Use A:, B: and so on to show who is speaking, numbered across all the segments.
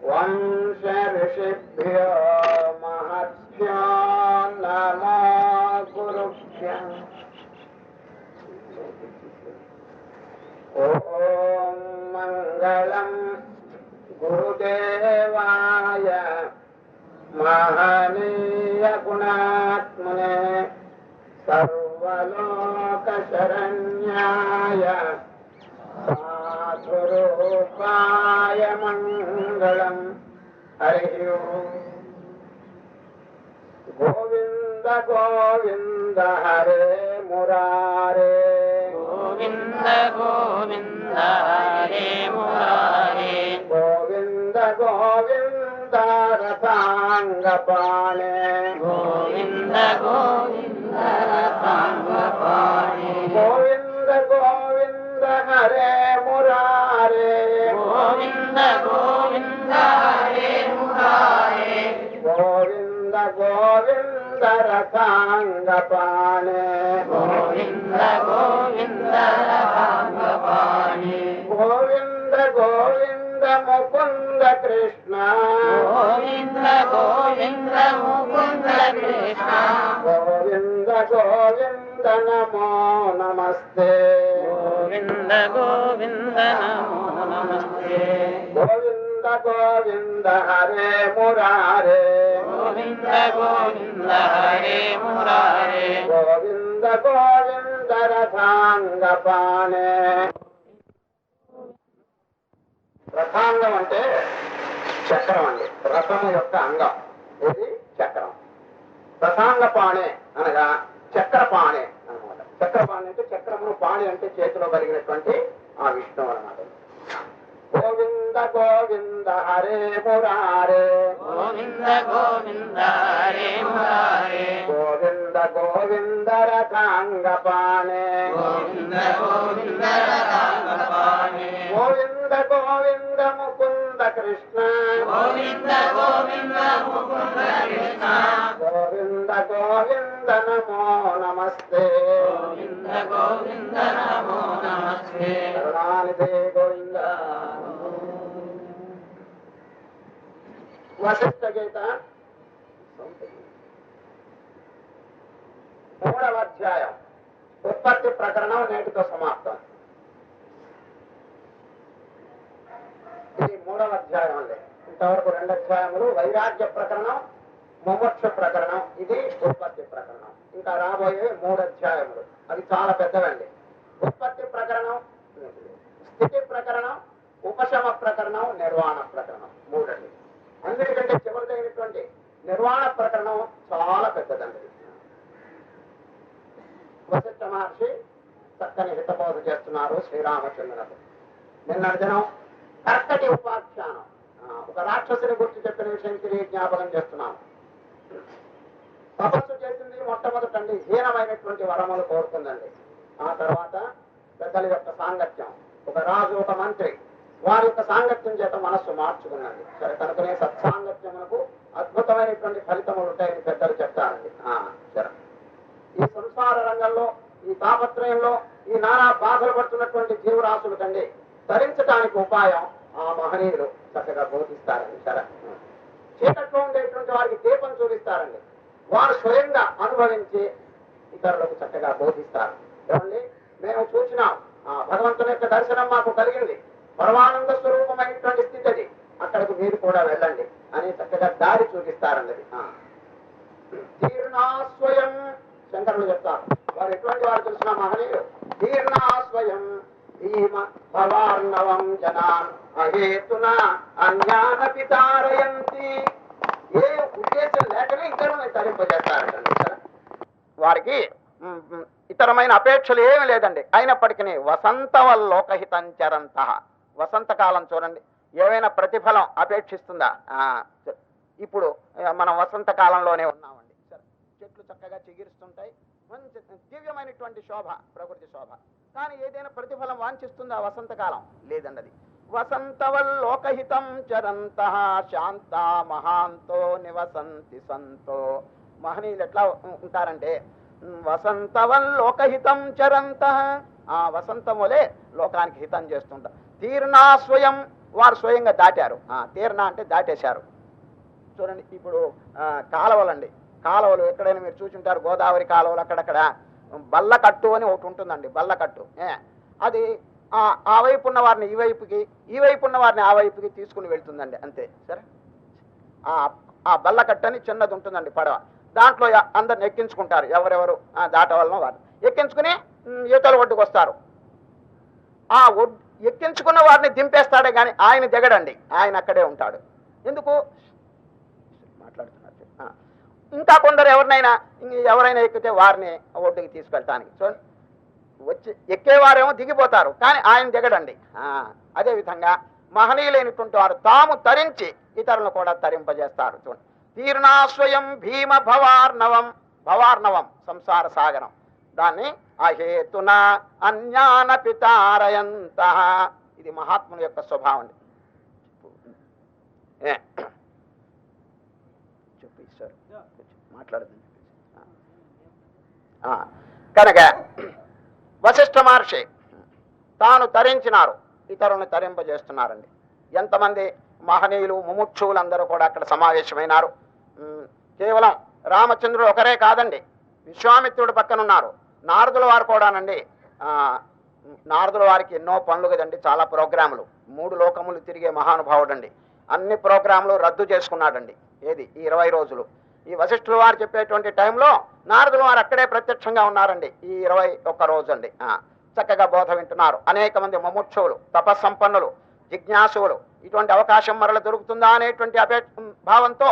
A: వంశ ఋషిభ్యో మహద్భ్యో నమో గురుభ్యః. ఓం మంగళం గురుదేవాయ మహనీయ గుణాత్మనే సర్వలోక శరణ్యాయ సాధురూపాయ మంగళం. హరి ఓం. గోవింద గోవింద హరే మురారే,
B: గోవింద గోవింద హరే మురారే,
A: గోవింద గోవింద రథాంగపాణే,
B: గోవింద గోవింద రథాంగపాణే,
A: గోవింద గోవింద హరే మురారే,
B: గోవింద గోవింద హరే మురారే,
A: గోవింద గోవింద రథాంగపాణే,
B: గోవింద గోవింద రథాంగపాణే,
A: గోవింద గోవింద ముకుంద కృష్ణ,
B: గోవింద గోవింద ముకుంద కృష్ణ,
A: గోవింద గోవింద నమో నమస్తే,
B: గోవింద గోవింద నమో నమస్తే,
A: గోవింద గోవింద హరే మురారే,
B: గోవింద గోవింద హరే మురారే,
A: గోవింద గోవింద రథాంగపాణే. రథాంగం అంటే చక్రం అండి, రథము యొక్క అంగం. ఇది చక్రం. రథాంగపాణే అనగా చక్రపాణే అనమాట. చక్రపాణి అంటే చక్రమును, పాణి అంటే చేతిలో కలిగినటువంటి ఆ విష్ణువు అనమాట. గోవింద గోవింద హరే మురారే,
B: గోవింద గోవింద హరే మురారే,
A: గోవింద గోవింద రథాంగపాణే,
B: గోవింద గోవింద రథాంగపాణే,
A: గోవింద గోవింద ముకుంద కృష్ణ,
B: గోవింద గోవింద ముకుంద కృష్ణ,
A: గోవింద గోవింద నమో నమస్తే,
B: గోవింద గోవింద నమో నమస్తే,
A: కరుణానిధే గోవింద. వశిష్ఠ గీత 3వ అధ్యాయం ఉత్పత్తి ప్రకరణం నేటితో సమాప్తం. ఇది 3వ అధ్యాయం అండి. ఇంతవరకు 2 అధ్యాయములు వైరాగ్య ప్రకరణం, ముముక్ష ప్రకరణం, ఇది ఉత్పత్తి ప్రకరణం. ఇంకా రాబోయే 3 అధ్యాయములు, అవి చాలా పెద్దవండి. ఉత్పత్తి ప్రకరణం, స్థితి ప్రకరణం, ఉపశమ ప్రకరణం, నిర్వాణ ప్రకరణం, 3 అండి. అన్నిటికంటే చివరిదైనటువంటి నిర్వాణ ప్రకరణం చాలా పెద్దదండి. వశిష్ఠ మహర్షి చక్కని హితబోధ చేస్తున్నారు శ్రీరామచంద్రులకు. నిన్న దినం కర్కటి ఉపాఖ్యానం, ఒక రాక్షసుని గురించి చెప్పిన విషయం తిరిగి జ్ఞాపకం చేస్తున్నాను. తపస్సు చేసింది మొట్టమొదటండి హీనమైనటువంటి వరములు కోరుతుందండి. ఆ తర్వాత పెద్దల యొక్క సాంగత్యం, ఒక రాజు, ఒక మంత్రి, వారి యొక్క సాంగత్యం చేత మనస్సు మార్చుకున్నది. సరే, కనుకనే సత్సాంగత్యమునకు అద్భుతమైనటువంటి ఫలితములు ఉంటాయని పెద్దలు చెప్తారండి. సరే, ఈ సంసార రంగంలో, ఈ తాపత్రయంలో, ఈ నానా బాధలు పడుతున్నటువంటి జీవరాశులు కండి ధరించడానికి ఉపాయం ఆ మహనీయులు చక్కగా బోధిస్తారండి. సరే, చీకట్లో ఉండేటువంటి వారికి దీపం చూపిస్తారండి. వారు స్వయంగా అనుభవించి ఇతరులకు చక్కగా బోధిస్తారు. ఏమండి, మేము చూసినాం, భగవంతుని యొక్క దర్శనం మాకు కలిగింది, పరమానంద స్వరూపమైనటువంటి స్థితి అది, అక్కడికి మీరు కూడా వెళ్ళండి అని చక్కగా దారి చూపిస్తారండి. తీర్ణాస్వయం శంకరులు చెప్తారు. వారు ఎటువంటి వారు తెలిసిన మహనీయులు. తీర్ణాస్వయం భీమ భవార్ణవం జనాన్ అహేతున అజ్ఞాన పితారయంతి. ఏ ఉద్దేశం లేకనే ఇతరులను తరింపజేస్తారండి. వారికి ఇతరమైన అపేక్షలు ఏమి లేదండి. అయినప్పటికీ వసంతవల్లోకహితంచరంత, వసంతకాలం చూడండి, ఏమైనా ప్రతిఫలం అపేక్షిస్తుందా? ఇప్పుడు మనం వసంతకాలంలోనే ఉన్నామండి. చెట్లు చక్కగా చిగురిస్తుంటాయి, మంచి దివ్యమైనటువంటి శోభ, ప్రకృతి శోభ. కానీ ఏదైనా ప్రతిఫలం వాంఛిస్తుందా వసంతకాలం? లేదండి. అది వసంతవల్లోకహితం చరంత శాంత మహాంతో నివసంతి సంతో. మహనీయులు ఎట్లా ఉంటారంటే వసంతవల్లోకహితం చరంత, ఆ వసంతములే లోకానికి హితం చేస్తుంటారు. తీర్ణాస్వయం వారు స్వయంగా దాటారు. తీరణ అంటే దాటేశారు. చూడండి ఇప్పుడు కాలువలండి, కాలువలు ఎక్కడైనా మీరు చూసుంటారు, గోదావరి కాలువలు అక్కడక్కడ బల్లకట్టు అని ఒకటి ఉంటుందండి. బల్లకట్టు అది ఆ వైపు ఉన్న వారిని ఈ వైపుకి, ఈ వైపు ఉన్న వారిని ఆ వైపుకి తీసుకుని వెళ్తుందండి, అంతే. సరే, ఆ బల్లకట్టు అని చిన్నది ఉంటుందండి పడవ, దాంట్లో అందరిని ఎక్కించుకుంటారు, ఎవరెవరు దాటవలన వారు ఎక్కించుకుని ఈతల ఒడ్డుకు వస్తారు. ఆ ఎక్కించుకున్న వారిని దింపేస్తాడే కానీ ఆయన దిగడండి, ఆయన అక్కడే ఉంటాడు. ఎందుకు మాట్లాడుతున్నారు? ఇంకా కొందరు ఎవరైనా ఎక్కితే వారిని ఒడ్డుకి తీసుకెళ్తానికి. చూడండి, వచ్చి ఎక్కేవారేమో దిగిపోతారు కానీ ఆయన దిగడండి. అదేవిధంగా మహనీయులైనటువంటి వారు తాము తరించి ఇతరులను కూడా తరింపజేస్తారు. చూడండి, తీర్ణాస్వయం భీమ భవార్ణవం, భవార్ణవం సంసార సాగరం, దాన్ని అహేతున అన్యాన పితారయంత. ఇది మహాత్ముని యొక్క స్వభావం అండి. చెప్పేశారు మాట్లాడుతుంది కనుక వశిష్ఠ మహర్షి తాను తరించినారు, ఇతరులను తరింపజేస్తున్నారండి. ఎంతమంది మహనీయులు ముముక్షువులందరూ కూడా అక్కడ సమావేశమైనారు. కేవలం రామచంద్రుడు ఒకరే కాదండి, విశ్వామిత్రుడు పక్కనున్నారు, నారదుల వారు కూడానండి. నారదుల వారికి ఎన్నో పనులు కదండి, చాలా ప్రోగ్రాములు, 3 లోకములు తిరిగే మహానుభావుడు అండి. అన్ని ప్రోగ్రాములు రద్దు చేసుకున్నాడండి. ఏది ఈ 20 రోజులు. ఈ వశిష్ఠుల వారు చెప్పేటువంటి టైంలో నారదుల వారు అక్కడే ప్రత్యక్షంగా ఉన్నారండి ఈ 21 రోజు అండి. చక్కగా బోధ వింటున్నారు. అనేక మంది ముముక్షువులు, తపస్సంపన్నులు, జిజ్ఞాసువులు, ఇటువంటి అవకాశం మరల దొరుకుతుందా అనేటువంటి భావంతో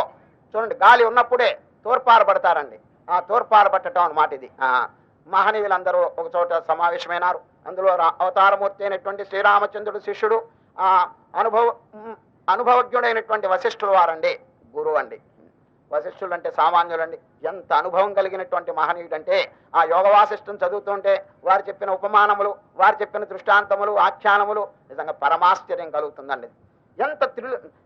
A: చూడండి, గాలి ఉన్నప్పుడే తోర్పారబడతారండి. ఆ తోర్పారబట్టడం అన్నమాట ఇది. మహనీయులందరూ ఒక చోట సమావేశమైనారు. అందులో అవతారమూర్తి అయినటువంటి శ్రీరామచంద్రుడు శిష్యుడు, అనుభవజ్ఞుడైనటువంటి వశిష్ఠుల వారండి గురువు అండి. వశిష్ఠులు అంటే సామాన్యులండి, ఎంత అనుభవం కలిగినటువంటి మహనీయుడు అంటే ఆ యోగ వాసిష్టం చదువుతుంటే వారు చెప్పిన ఉపమానములు, వారు చెప్పిన దృష్టాంతములు, ఆఖ్యానములు నిజంగా పరమాశ్చర్యం కలుగుతుందండి. ఎంత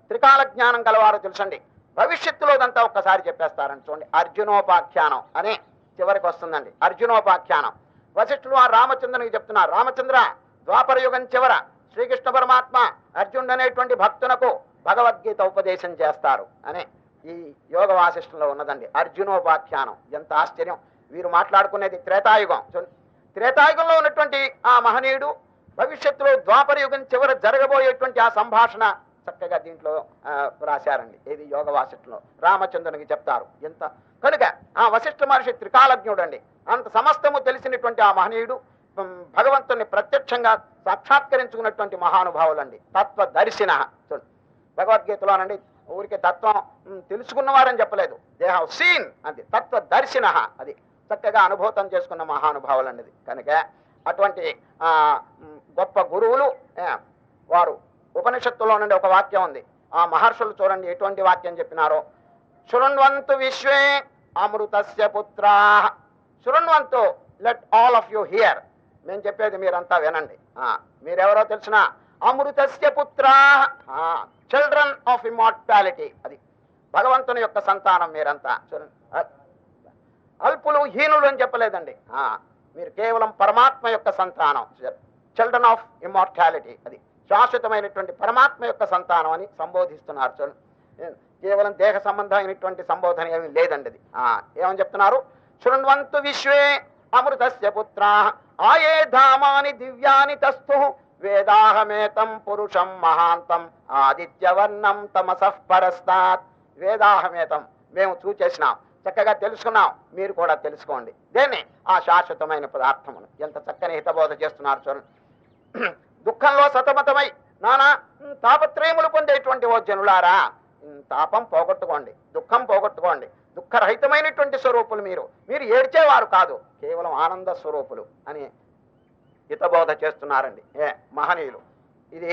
A: త్రికాల జ్ఞానం గలవారో తెలుసండి. భవిష్యత్తులోదంతా ఒక్కసారి చెప్పేస్తారండి. చూడండి, అర్జునోపాఖ్యానం అని చివరికి వస్తుందండి. అర్జునోపాఖ్యానం వశిష్ఠులు వారు రామచంద్రునికి చెప్తున్నారు, రామచంద్ర, ద్వాపర యుగం చివర శ్రీకృష్ణ పరమాత్మ అర్జునుడు అనేటువంటి భక్తునకు భగవద్గీత ఉపదేశం చేస్తారు అని ఈ యోగ వాసిష్టంలో ఉన్నదండి. అర్జునోపాఖ్యానం ఎంత ఆశ్చర్యం. వీరు మాట్లాడుకునేది త్రేతాయుగం. త్రేతాయుగంలో ఉన్నటువంటి ఆ మహనీయుడు భవిష్యత్తులో ద్వాపర యుగం చివర జరగబోయేటువంటి ఆ సంభాషణ చక్కగా దీంట్లో రాశారండి. ఏది యోగ వాసిష్టంలో రామచంద్రునికి చెప్తారు. ఎంత కనుక ఆ వశిష్ఠ మహర్షి త్రికాలజ్ఞుడు అండి. అంత సమస్తము తెలిసినటువంటి ఆ మహనీయుడు భగవంతుని ప్రత్యక్షంగా సాక్షాత్కరించుకున్నటువంటి మహానుభావులండి. తత్వదర్శిన. భగవద్గీతలోనండి ఊరికే తత్వం తెలుసుకున్నవారని చెప్పలేదు, దే హావ్ సీన్ అది తత్వదర్శిన. అది చక్కగా అనుభూతం చేసుకున్న మహానుభావులండి. కనుక అటువంటి గొప్ప గురువులు వారు ఉపనిషత్తులో నుండి ఒక వాక్యం ఉంది. ఆ మహర్షులు చూడండి ఎటువంటి వాక్యం చెప్పినారో. శృణ్వంతు విశ్వే అమృతస్య పుత్రా. శృణ్వంతు, let all of you hear. నేను చెప్పేది మీరంతా వినండి. మీరెవరో తెలిసిన అమృతస్య పుత్రా, చిల్డ్రన్ ఆఫ్ ఇమ్మార్టాలిటీ. అది భగవంతుని యొక్క సంతానం మీరంతా. అల్పులు, హీనులు అని చెప్పలేదండి. మీరు కేవలం పరమాత్మ యొక్క సంతానం, చిల్డ్రన్ ఆఫ్ ఇమ్మార్టాలిటీ. అది శాశ్వతమైనటువంటి పరమాత్మ యొక్క సంతానం అని సంబోధిస్తున్నారు. చూడండి, కేవలం దేహ సంబంధమైనటువంటి సంబోధన ఏమీ లేదండి. అది ఏమని చెప్తున్నారు? శృణ్వంతు విశ్వే అమృతస్య పుత్రా ఆయే ధామాని దివ్యాని తస్థు వేదాహమేతం పురుషం మహాంతం ఆదిత్యవర్ణం తమసః పరస్తాత్. వేదాహమేతం, మేము చూచేసినాం, చక్కగా తెలుసుకున్నాం, మీరు కూడా తెలుసుకోండి. దేన్ని? ఆ శాశ్వతమైన పదార్థమును. ఎంత చక్కని హితబోధ చేస్తున్నారు చూడండి. దుఃఖంలో సతమతమై నానా తాపత్రయములు పొందేటువంటి ఓ జనులారా, తాపం పోగొట్టుకోండి, దుఃఖం పోగొట్టుకోండి. దుఃఖరహితమైనటువంటి స్వరూపులు మీరు ఏడ్చేవారు కాదు, కేవలం ఆనంద స్వరూపులు అని హితబోధ చేస్తున్నారండి మహనీయులు. ఇది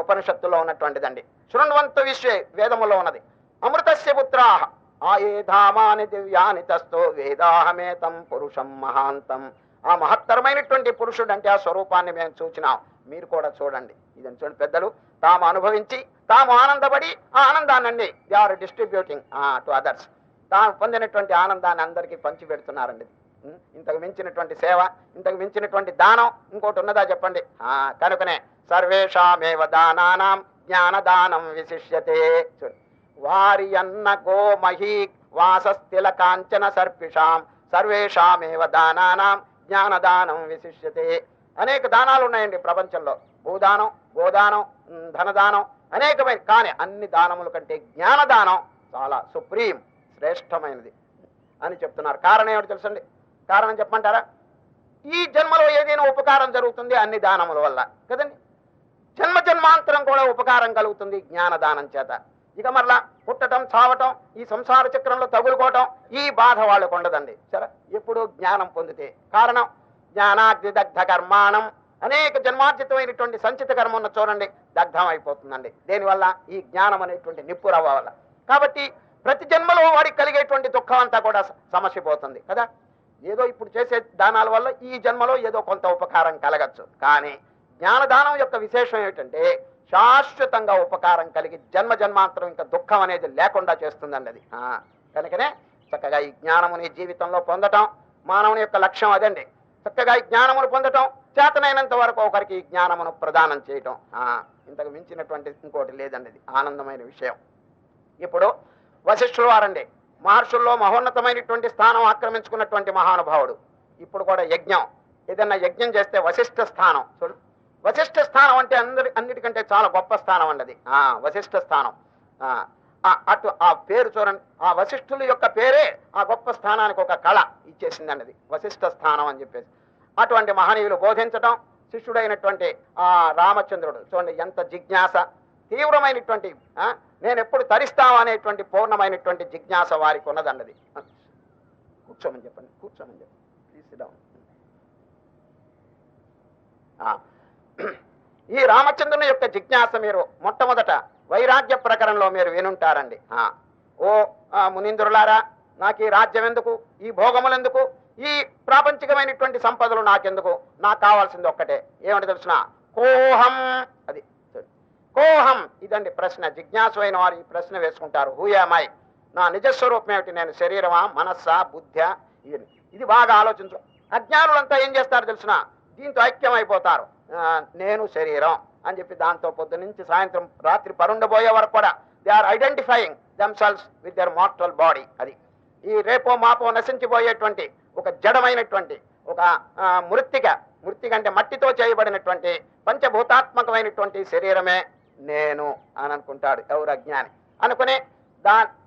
A: ఉపనిషత్తులో ఉన్నటువంటిదండి. శృణ్వంతు విశ్వే వేదములో ఉన్నది. అమృతస్య పుత్రాః ఆయే ధామాని దివ్యాని తస్థో వేదాహమేతం పురుషం మహాంతం. ఆ మహత్తరమైనటువంటి పురుషుడు అంటే ఆ స్వరూపాన్ని మేము చూచినాం, మీరు కూడా చూడండి. ఇదని చూడండి, పెద్దలు తాము అనుభవించి తాము ఆనందపడి ఆ ఆనందాన్ని they are distributing to others. తాము పొందినటువంటి ఆనందాన్ని అందరికీ పంచి పెడుతున్నారండి. ఇంతకు మించినటువంటి సేవ, ఇంతకు మించినటువంటి దానం ఇంకోటి ఉన్నదా చెప్పండి? కనుకనే సర్వేషామేవ దానానాం జ్ఞానదానం విశిష్యతే. వారి అన్న గోమహీ వాసస్థిల కాంచన సర్పిషాం సర్వేషామేవ దానానాం జ్ఞానదానం విశిష్యతే. అనేక దానాలు ఉన్నాయండి ప్రపంచంలో, భూదానం, గోదానం, ధనదానం, అనేకమైన. కానీ అన్ని దానముల కంటే జ్ఞానదానం చాలా సుప్రీం, శ్రేష్టమైనది అని చెప్తున్నారు. కారణం ఏమిటి తెలుసండి? కారణం చెప్పమంటారా? ఈ జన్మలో ఏదైనా ఉపకారం జరుగుతుంది అన్ని దానముల వల్ల కదండి. జన్మ జన్మాంతరం కూడా ఉపకారం కలుగుతుంది జ్ఞానదానం చేత. ఇక మరలా పుట్టడం, చావటం, ఈ సంసార చక్రంలో తగులుకోవటం, ఈ బాధ వాళ్ళకు ఉండదండి. సరే, ఎప్పుడు జ్ఞానం పొందితే. కారణం జ్ఞానాగ్ని దగ్ధ కర్మాణం. అనేక జన్మార్జితమైనటువంటి సంచిత కర్మ ఉన్న చూడండి, దగ్ధం అయిపోతుందండి. దేనివల్ల? ఈ జ్ఞానం అనేటువంటి నిప్పురవ్వ వల్ల. కాబట్టి ప్రతి జన్మలో వాడికి కలిగేటువంటి దుఃఖం అంతా కూడా సమసిపోతుంది కదా. ఏదో ఇప్పుడు చేసే దానాల వల్ల ఈ జన్మలో ఏదో కొంత ఉపకారం కలగచ్చు. కానీ జ్ఞానదానం యొక్క విశేషం ఏమిటంటే శాశ్వతంగా ఉపకారం కలిగి జన్మ జన్మాంతరం ఇంకా దుఃఖం అనేది లేకుండా చేస్తుందండి అది. కనుకనే చక్కగా ఈ జ్ఞానముని జీవితంలో పొందటం మానవుని యొక్క లక్ష్యం అదండి. చక్కగా ఈ జ్ఞానమును పొందటం, చేతనైనంత వరకు ఒకరికి ఈ జ్ఞానమును ప్రదానం చేయటం. ఇంతకు మించినటువంటి ఇంకోటి లేదండి. ఇది ఆనందమైన విషయం. ఇప్పుడు వశిష్ఠులు వారండి మహర్షుల్లో మహోన్నతమైనటువంటి స్థానం ఆక్రమించుకున్నటువంటి మహానుభావుడు. ఇప్పుడు కూడా యజ్ఞం, ఏదన్నా యజ్ఞం చేస్తే వశిష్ఠ స్థానం. వశిష్ఠ స్థానం అంటే అన్నిటికంటే చాలా గొప్ప స్థానం అండి అది. వశిష్ఠ స్థానం. అటు ఆ పేరు చూడండి, ఆ వశిష్ఠుల యొక్క పేరే ఆ గొప్ప స్థానానికి ఒక కళ ఇచ్చేసిందండి అది, వశిష్ఠ స్థానం అని చెప్పేసి. అటువంటి మహనీయులు బోధించటం, శిష్యుడైనటువంటి ఆ రామచంద్రుడు చూడండి ఎంత జిజ్ఞాస, తీవ్రమైనటువంటి నేను ఎప్పుడు తరిస్తావు అనేటువంటి పూర్ణమైనటువంటి జిజ్ఞాస వారికి ఉన్నదండి. కూర్చోమని చెప్పండి, కూర్చోమని చెప్పండి, ప్లీజ్ డౌన్. ఈ రామచంద్రుని యొక్క జిజ్ఞాస మీరు మొట్టమొదట వైరాగ్య ప్రకరణలో మీరు వినుంటారండి. ఓ మునీంద్రులారా, నాకు ఈ రాజ్యం ఎందుకు, ఈ భోగములు ఎందుకు, ఈ ప్రాపంచికమైనటువంటి సంపదలు నాకెందుకు, నాకు కావాల్సింది ఒక్కటే. ఏమంటే తెలుసిన? కోహం. అది కోహం ఇదండి ప్రశ్న. జిజ్ఞాసు అయిన వారు ఈ ప్రశ్న వేసుకుంటారు. హూయామై, నా నిజస్వరూపం ఏమిటి? నేను శరీరమా, మనస్సా, బుద్ధ్యా? ఇది బాగా ఆలోచించు. అజ్ఞానులంతా ఏం చేస్తారు తెలుసిన? దీంతో ఐక్యం అయిపోతారు. నేను శరీరం అని చెప్పి దాంతో పొద్దు నుంచి సాయంత్రం రాత్రి పరుండబోయే వరకు కూడా they are identifying themselves with their mortal body. అది ఈ రేపో మాపో నశించిపోయేటువంటి ఒక జడమైనటువంటి ఒక మృత్తిక అంటే మట్టితో చేయబడినటువంటి పంచభూతాత్మకమైనటువంటి శరీరమే నేను అని అనుకుంటాడు ఎవరు అజ్ఞాని. అనుకుని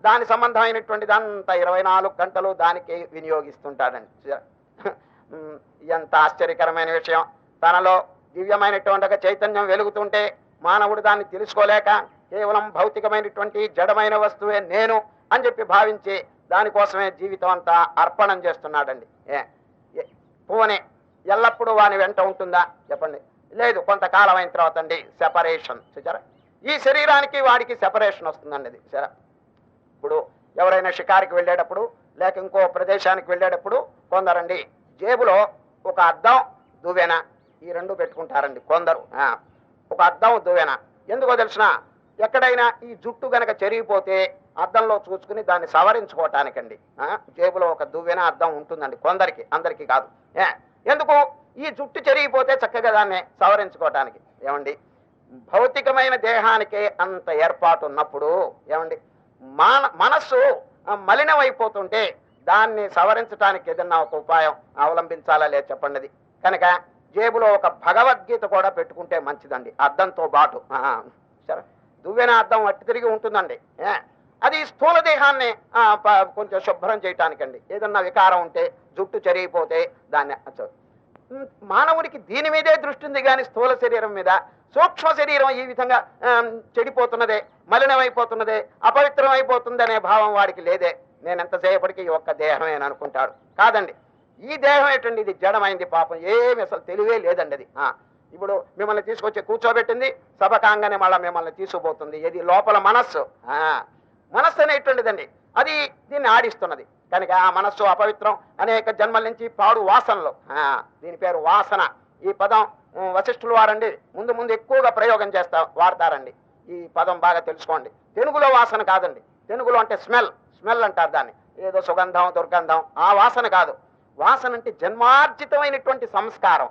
A: దాని సంబంధమైనటువంటి అంతా 24 గంటలు దానికి వినియోగిస్తుంటాడండి. ఎంత ఆశ్చర్యకరమైన విషయం. తనలో దివ్యమైనటువంటి ఒక చైతన్యం వెలుగుతుంటే మానవుడు దాన్ని తెలుసుకోలేక కేవలం భౌతికమైనటువంటి జడమైన వస్తువే నేను అని చెప్పి భావించి దానికోసమే జీవితం అంతా అర్పణం చేస్తున్నాడండి. పోనే ఎల్లప్పుడూ వాని వెంట ఉంటుందా చెప్పండి? లేదు. కొంతకాలం అయిన తర్వాత అండి సెపరేషన్. చూచారా? ఈ శరీరానికి వాడికి సెపరేషన్ వస్తుందండి. అది సరే. ఇప్పుడు ఎవరైనా షికారికి వెళ్ళేటప్పుడు లేక ఇంకో ప్రదేశానికి వెళ్ళేటప్పుడు కొందరండి జేబులో ఒక అద్దం, దువ్వెన ఈ రెండు పెట్టుకుంటారండి కొందరు. ఒక అద్దం, దువ్వెన ఎందుకో తెలిసిన? ఎక్కడైనా ఈ జుట్టు గనక చెరిగిపోతే అద్దంలో చూసుకుని దాన్ని సవరించుకోవటానికండి జేబులో ఒక దువ్వెన, అద్దం ఉంటుందండి కొందరికి, అందరికీ కాదు. ఎందుకు? ఈ జుట్టు చెరిగిపోతే చక్కగా దాన్ని సవరించుకోవటానికి. ఏమండి, భౌతికమైన దేహానికే అంత ఏర్పాటు ఉన్నప్పుడు ఏమండి మనస్సు మలినమైపోతుంటే దాన్ని సవరించడానికి ఏదన్నా ఒక ఉపాయం అవలంబించాలా లేదు చెప్పండి. కనుక జేబులో ఒక భగవద్గీత కూడా పెట్టుకుంటే మంచిదండి అద్దంతో పాటు. సరే, దువ్వెన అద్దం అట్టి తిరిగి ఉంటుందండి. అది స్థూల దేహాన్ని కొంచెం శుభ్రం చేయటానికండి. ఏదన్నా వికారం ఉంటే, జుట్టు చెరిగిపోతే దాన్ని మానవుడికి దీని మీదే దృష్టి ఉంది కానీ స్థూల శరీరం మీద. సూక్ష్మ శరీరం ఈ విధంగా చెడిపోతున్నదే, మలినమైపోతున్నదే, అపవిత్రం అయిపోతుంది అనే భావం వాడికి లేదే. నేను ఎంతసేపటికి ఈ ఒక్క దేహమే అని అనుకుంటాడు. కాదండి, ఈ దేహం ఏంటండి? ఇది జడమైంది. పాపం ఏమి అసలు తెలివే లేదండి అది. ఇప్పుడు మిమ్మల్ని తీసుకొచ్చి కూర్చోబెట్టింది, సభకాంగానే మళ్ళీ మిమ్మల్ని తీసుకుపోతుంది. ఇది లోపల మనస్సు. మనస్సు అనేటువంటిదండి, అది దీన్ని ఆడిస్తున్నది. కనుక ఆ మనస్సు అపవిత్రం. అనేక జన్మల నుంచి పాడు వాసనలు, దీని పేరు వాసన. ఈ పదం వశిష్ఠులు వారండి ముందు ఎక్కువగా ప్రయోగం వాడతారండి. ఈ పదం బాగా తెలుసుకోండి. తెలుగులో వాసన కాదండి. తెలుగులో అంటే స్మెల్ అంటారు దాన్ని. ఏదో సుగంధం, దుర్గంధం ఆ వాసన కాదు. వాసన అంటే జన్మార్జితమైనటువంటి సంస్కారం.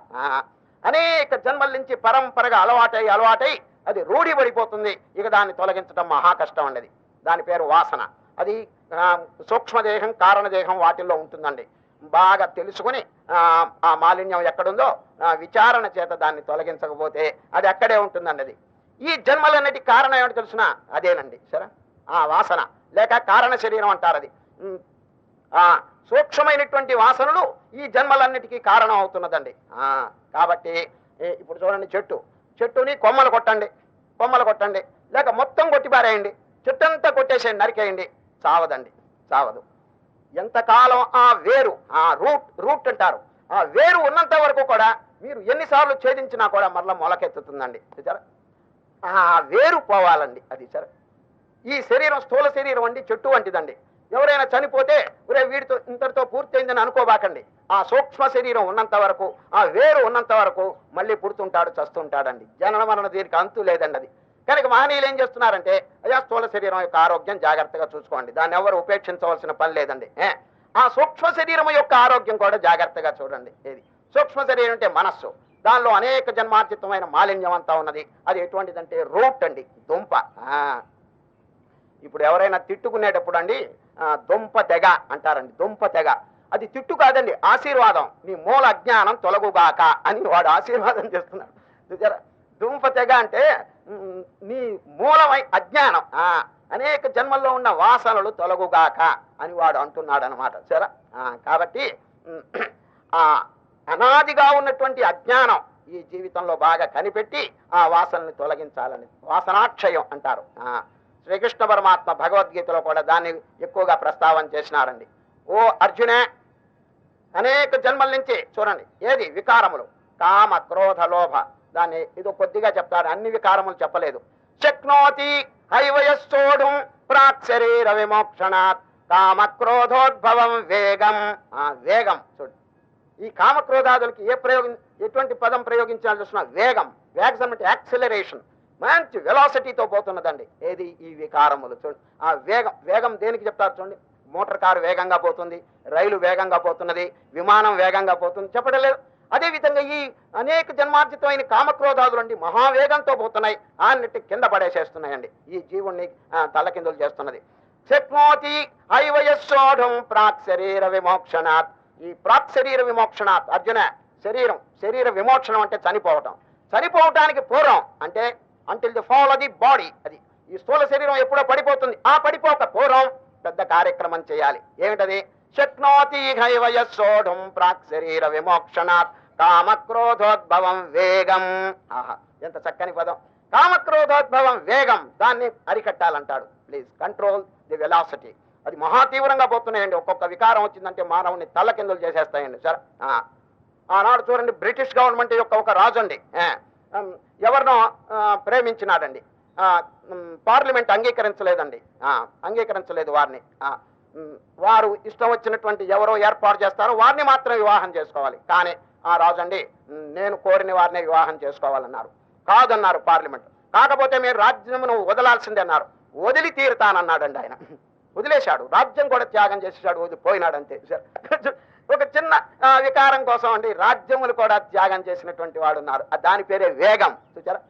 A: అనేక జన్మల నుంచి పరంపరగా అలవాటై అది రూఢి పడిపోతుంది. ఇక దాన్ని తొలగించడం మహా కష్టం అండి. దాని పేరు వాసన. అది సూక్ష్మదేహం, కారణదేహం వాటిల్లో ఉంటుందండి. బాగా తెలుసుకుని ఆ మాలిన్యం ఎక్కడుందో విచారణ చేత దాన్ని తొలగించకపోతే అది అక్కడే ఉంటుందండి. అది ఈ జన్మలన్నిటి కారణం ఏమిటి తెలుసునా? అదేనండి సరే, ఆ వాసన లేక కారణ శరీరం అంటారు. అది సూక్ష్మమైనటువంటి వాసనలు ఈ జన్మలన్నిటికీ కారణం అవుతున్నదండి. కాబట్టి ఇప్పుడు చూడండి, చెట్టుని కొమ్మలు కొట్టండి, లేక మొత్తం కొట్టిపారేయండి, చెట్టంతా కొట్టేసేయండి, నరికేయండి, చావదండి, చావదు. ఎంతకాలం ఆ వేరు, ఆ రూట్ అంటారు, ఆ వేరు ఉన్నంత వరకు కూడా మీరు ఎన్నిసార్లు ఛేదించినా కూడా మరలా మొలకెత్తుతుందండి. సరే, ఆ వేరు పోవాలండి. అది సరే, ఈ శరీరం స్థూల శరీరం అండి, చెట్టు వంటిదండి. ఎవరైనా చనిపోతే వీడితో ఇంతటితో పూర్తయిందని అనుకోబాకండి. ఆ సూక్ష్మ శరీరం ఉన్నంత వరకు, ఆ వేరు ఉన్నంత వరకు మళ్ళీ పుడుతుంటాడు, చస్తుంటాడండి. జనన మరణ దీనికి అంతు లేదండి. అది కనుక మహనీయులు ఏం చేస్తున్నారంటే, అయ్యా స్థూల శరీరం యొక్క ఆరోగ్యం జాగ్రత్తగా చూసుకోండి, దాన్ని ఎవరు ఉపేక్షించవలసిన పని లేదండి. ఆ సూక్ష్మ శరీరం యొక్క ఆరోగ్యం కూడా జాగ్రత్తగా చూడండి. ఏది సూక్ష్మ శరీరం అంటే మనస్సు, దానిలో అనేక జన్మార్జితమైన మాలిన్యం అంతా ఉన్నది. అది ఎటువంటిదంటే రూట్ అండి, దుంప. ఇప్పుడు ఎవరైనా తిట్టుకునేటప్పుడు అండి దుంప తెగ అంటారండి. దుంప తెగ అది తిట్టు కాదండి, ఆశీర్వాదం. నీ మూల అజ్ఞానం తొలగుగాక అని వాడు ఆశీర్వాదం చేస్తున్నాడు. దుంప తెగ అంటే నీ మూలమై అజ్ఞానం, అనేక జన్మల్లో ఉన్న వాసనలు తొలగుగాక అని వాడు అంటున్నాడు అనమాట. సరే, కాబట్టి అనాదిగా ఉన్నటువంటి అజ్ఞానం ఈ జీవితంలో బాగా కనిపెట్టి ఆ వాసనని తొలగించాలని వాసనాక్షయం అంటారు. శ్రీకృష్ణ పరమాత్మ భగవద్గీతలో కూడా దాన్ని ఎక్కువగా ప్రస్తావన చేసినారండి. ఓ అర్జునే, అనేక జన్మల నుంచి చూడండి, ఏది వికారములు, కామ, క్రోధ, లోభ, దాన్ని ఇది కొద్దిగా చెప్తారు, అన్ని వికారములు చెప్పలేదు. శక్నోతి హైవయస్సోఢుం ప్రాక్ శరీర విమోక్షణాత్ కామ క్రోధోద్భవం వేగం. వేగం చూడు, ఈ కామక్రోధాదులకి ఎటువంటి పదం ప్రయోగించాలని చూస్తున్నా, వేగం. వేగం అంటే యాక్సిలరేషన్, మంచి వెలాసిటీతో పోతున్నదండి. ఏది ఈ వికారములు చూడండి. ఆ వేగం దేనికి చెప్తారు చూడండి. మోటార్ కారు వేగంగా పోతుంది, రైలు వేగంగా పోతున్నది, విమానం వేగంగా పోతుంది, చెప్పడం లేదు. అదేవిధంగా ఈ అనేక జన్మార్జితమైన కామక్రోధాదులు అండి మహావేగంతో పోతున్నాయి, అన్నిటి కింద పడేసేస్తున్నాయండి, ఈ జీవుణ్ణి తలకిందులు చేస్తున్నది. శక్నోతి హైవయస్సోఢం ప్రాక్ శరీర విమోక్షణాత్. ఈ ప్రాక్ శరీర విమోక్షణాత్ అర్జున, శరీర విమోక్షణం అంటే చనిపోవటానికి పూర్వం అంటే until the fall of the body. అది ఈ స్థూల శరీరం ఎప్పుడో పడిపోతుంది, ఆ పడిపోక పూర్వం పెద్ద కార్యక్రమం చేయాలి. ఏమిటది? శక్నోతి హైవయస్సోఢం ప్రాక్ శరీర విమోక్షణాత్ కామక్రోధోద్భవం వేగం. ఆహా, ఎంత చక్కని పదం. కామక్రోధోద్భవం వేగం, దాన్ని అరికట్టాలంటాడు. Please control the velocity. అది మహా తీవ్రంగా పోతున్నాయండి. ఒక్కొక్క వికారం వచ్చిందంటే మానవుని తల్లకిందులు చేసేస్తాయండి. సరే, ఆనాడు చూడండి, బ్రిటిష్ గవర్నమెంట్ యొక్క ఒక రాజు అండి ఎవరినో ప్రేమించినాడండి. పార్లమెంట్ అంగీకరించలేదు వారిని. వారు ఇష్టం వచ్చినటువంటి ఎవరో ఏర్పాటు చేస్తారో వారిని మాత్రం వివాహం చేసుకోవాలి, కానీ ఆ రాజు అండి నేను కోరిన వారిని వివాహం చేసుకోవాలన్నారు. కాదన్నారు పార్లమెంట్. కాకపోతే మీరు రాజ్యమును వదలాల్సిందే అన్నారు. వదిలి తీరుతానన్నాడండి ఆయన. వదిలేశాడు, రాజ్యం కూడా త్యాగం చేసేసాడు, వదిలిపోయినాడు అంతే. ఒక చిన్న వికారం కోసం అండి రాజ్యములు కూడా త్యాగం చేసినటువంటి వాడు ఉన్నారు. దాని పేరే వేగం. చూచారా?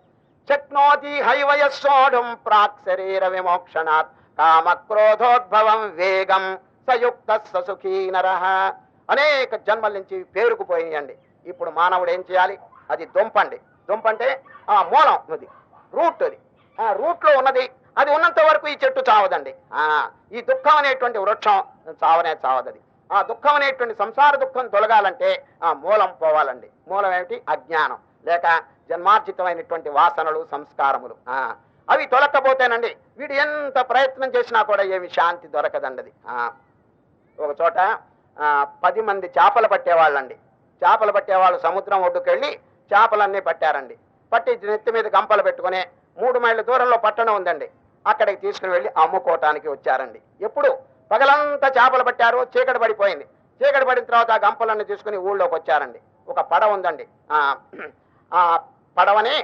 A: శక్నోతి హైవయస్సోఢం ప్రాక్ శరీర విమోక్షణాత్ కామక్రోధోద్భవం వేగం సయుక్త ససుఖీ నరః. అనేక జన్మల నుంచి పేరుకుపోయినాయండి. ఇప్పుడు మానవుడు ఏం చేయాలి? అది దుంపండి. దుంప అంటే ఆ మూలం, అది రూట్. అది ఆ రూట్ లో ఉన్నది. అది ఉన్నంత వరకు ఈ చెట్టు చావదండి. ఈ దుఃఖం అనేటువంటి వృక్షం చావదది. ఆ దుఃఖం అనేటువంటి సంసార దుఃఖం తొలగాలంటే ఆ మూలం పోవాలండి. మూలం ఏమిటి? అజ్ఞానం లేక జన్మార్జితమైనటువంటి వాసనలు, సంస్కారములు. అవి తొలకపోతేనండి వీడు ఎంత ప్రయత్నం చేసినా కూడా ఏమి శాంతి దొరకదండి. ఒక చోట 10 మంది చేపలు పట్టేవాళ్ళండి. చేపలు పట్టేవాళ్ళు సముద్రం ఒడ్డుకెళ్ళి చేపలన్నీ పట్టారండి. పట్టి నెత్తి మీద గంపలు పెట్టుకుని 3 మైళ్ళ దూరంలో పట్టణం ఉందండి, అక్కడికి తీసుకుని వెళ్ళి అమ్ముకోవటానికి వచ్చారండి. ఎప్పుడు పగలంతా చేపలు పట్టారు, చీకటి పడిపోయింది. చీకటి పడిన తర్వాత ఆ గంపలన్నీ తీసుకుని ఊళ్ళోకి వచ్చారండి. ఒక పడవ ఉందండి, ఆ పడవని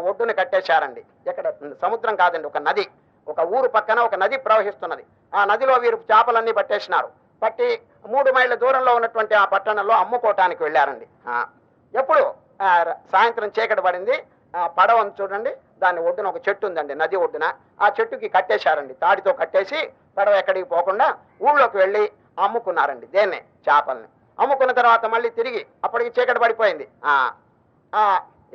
A: ఒడ్డుని కట్టేశారండి. ఎక్కడ? సముద్రం కాదండి, ఒక నది. ఒక ఊరు పక్కన ఒక నది ప్రవహిస్తున్నది. ఆ నదిలో వీరు చేపలన్నీ పట్టేసినారు. పట్టి 3 మైళ్ళ దూరంలో ఉన్నటువంటి ఆ పట్టణంలో అమ్ముకోవటానికి వెళ్ళారండి. ఎప్పుడు సాయంత్రం చీకటి పడింది. పడవను చూడండి, దాని ఒడ్డున ఒక చెట్టు ఉందండి, నది ఒడ్డున. ఆ చెట్టుకి కట్టేశారండి, తాడితో కట్టేసి పడవ ఎక్కడికి పోకుండా ఊళ్ళోకి వెళ్ళి అమ్ముకున్నారండి. దేన్నే? చేపల్ని. అమ్ముకున్న తర్వాత మళ్ళీ తిరిగి అప్పటికి చీకటి పడిపోయింది.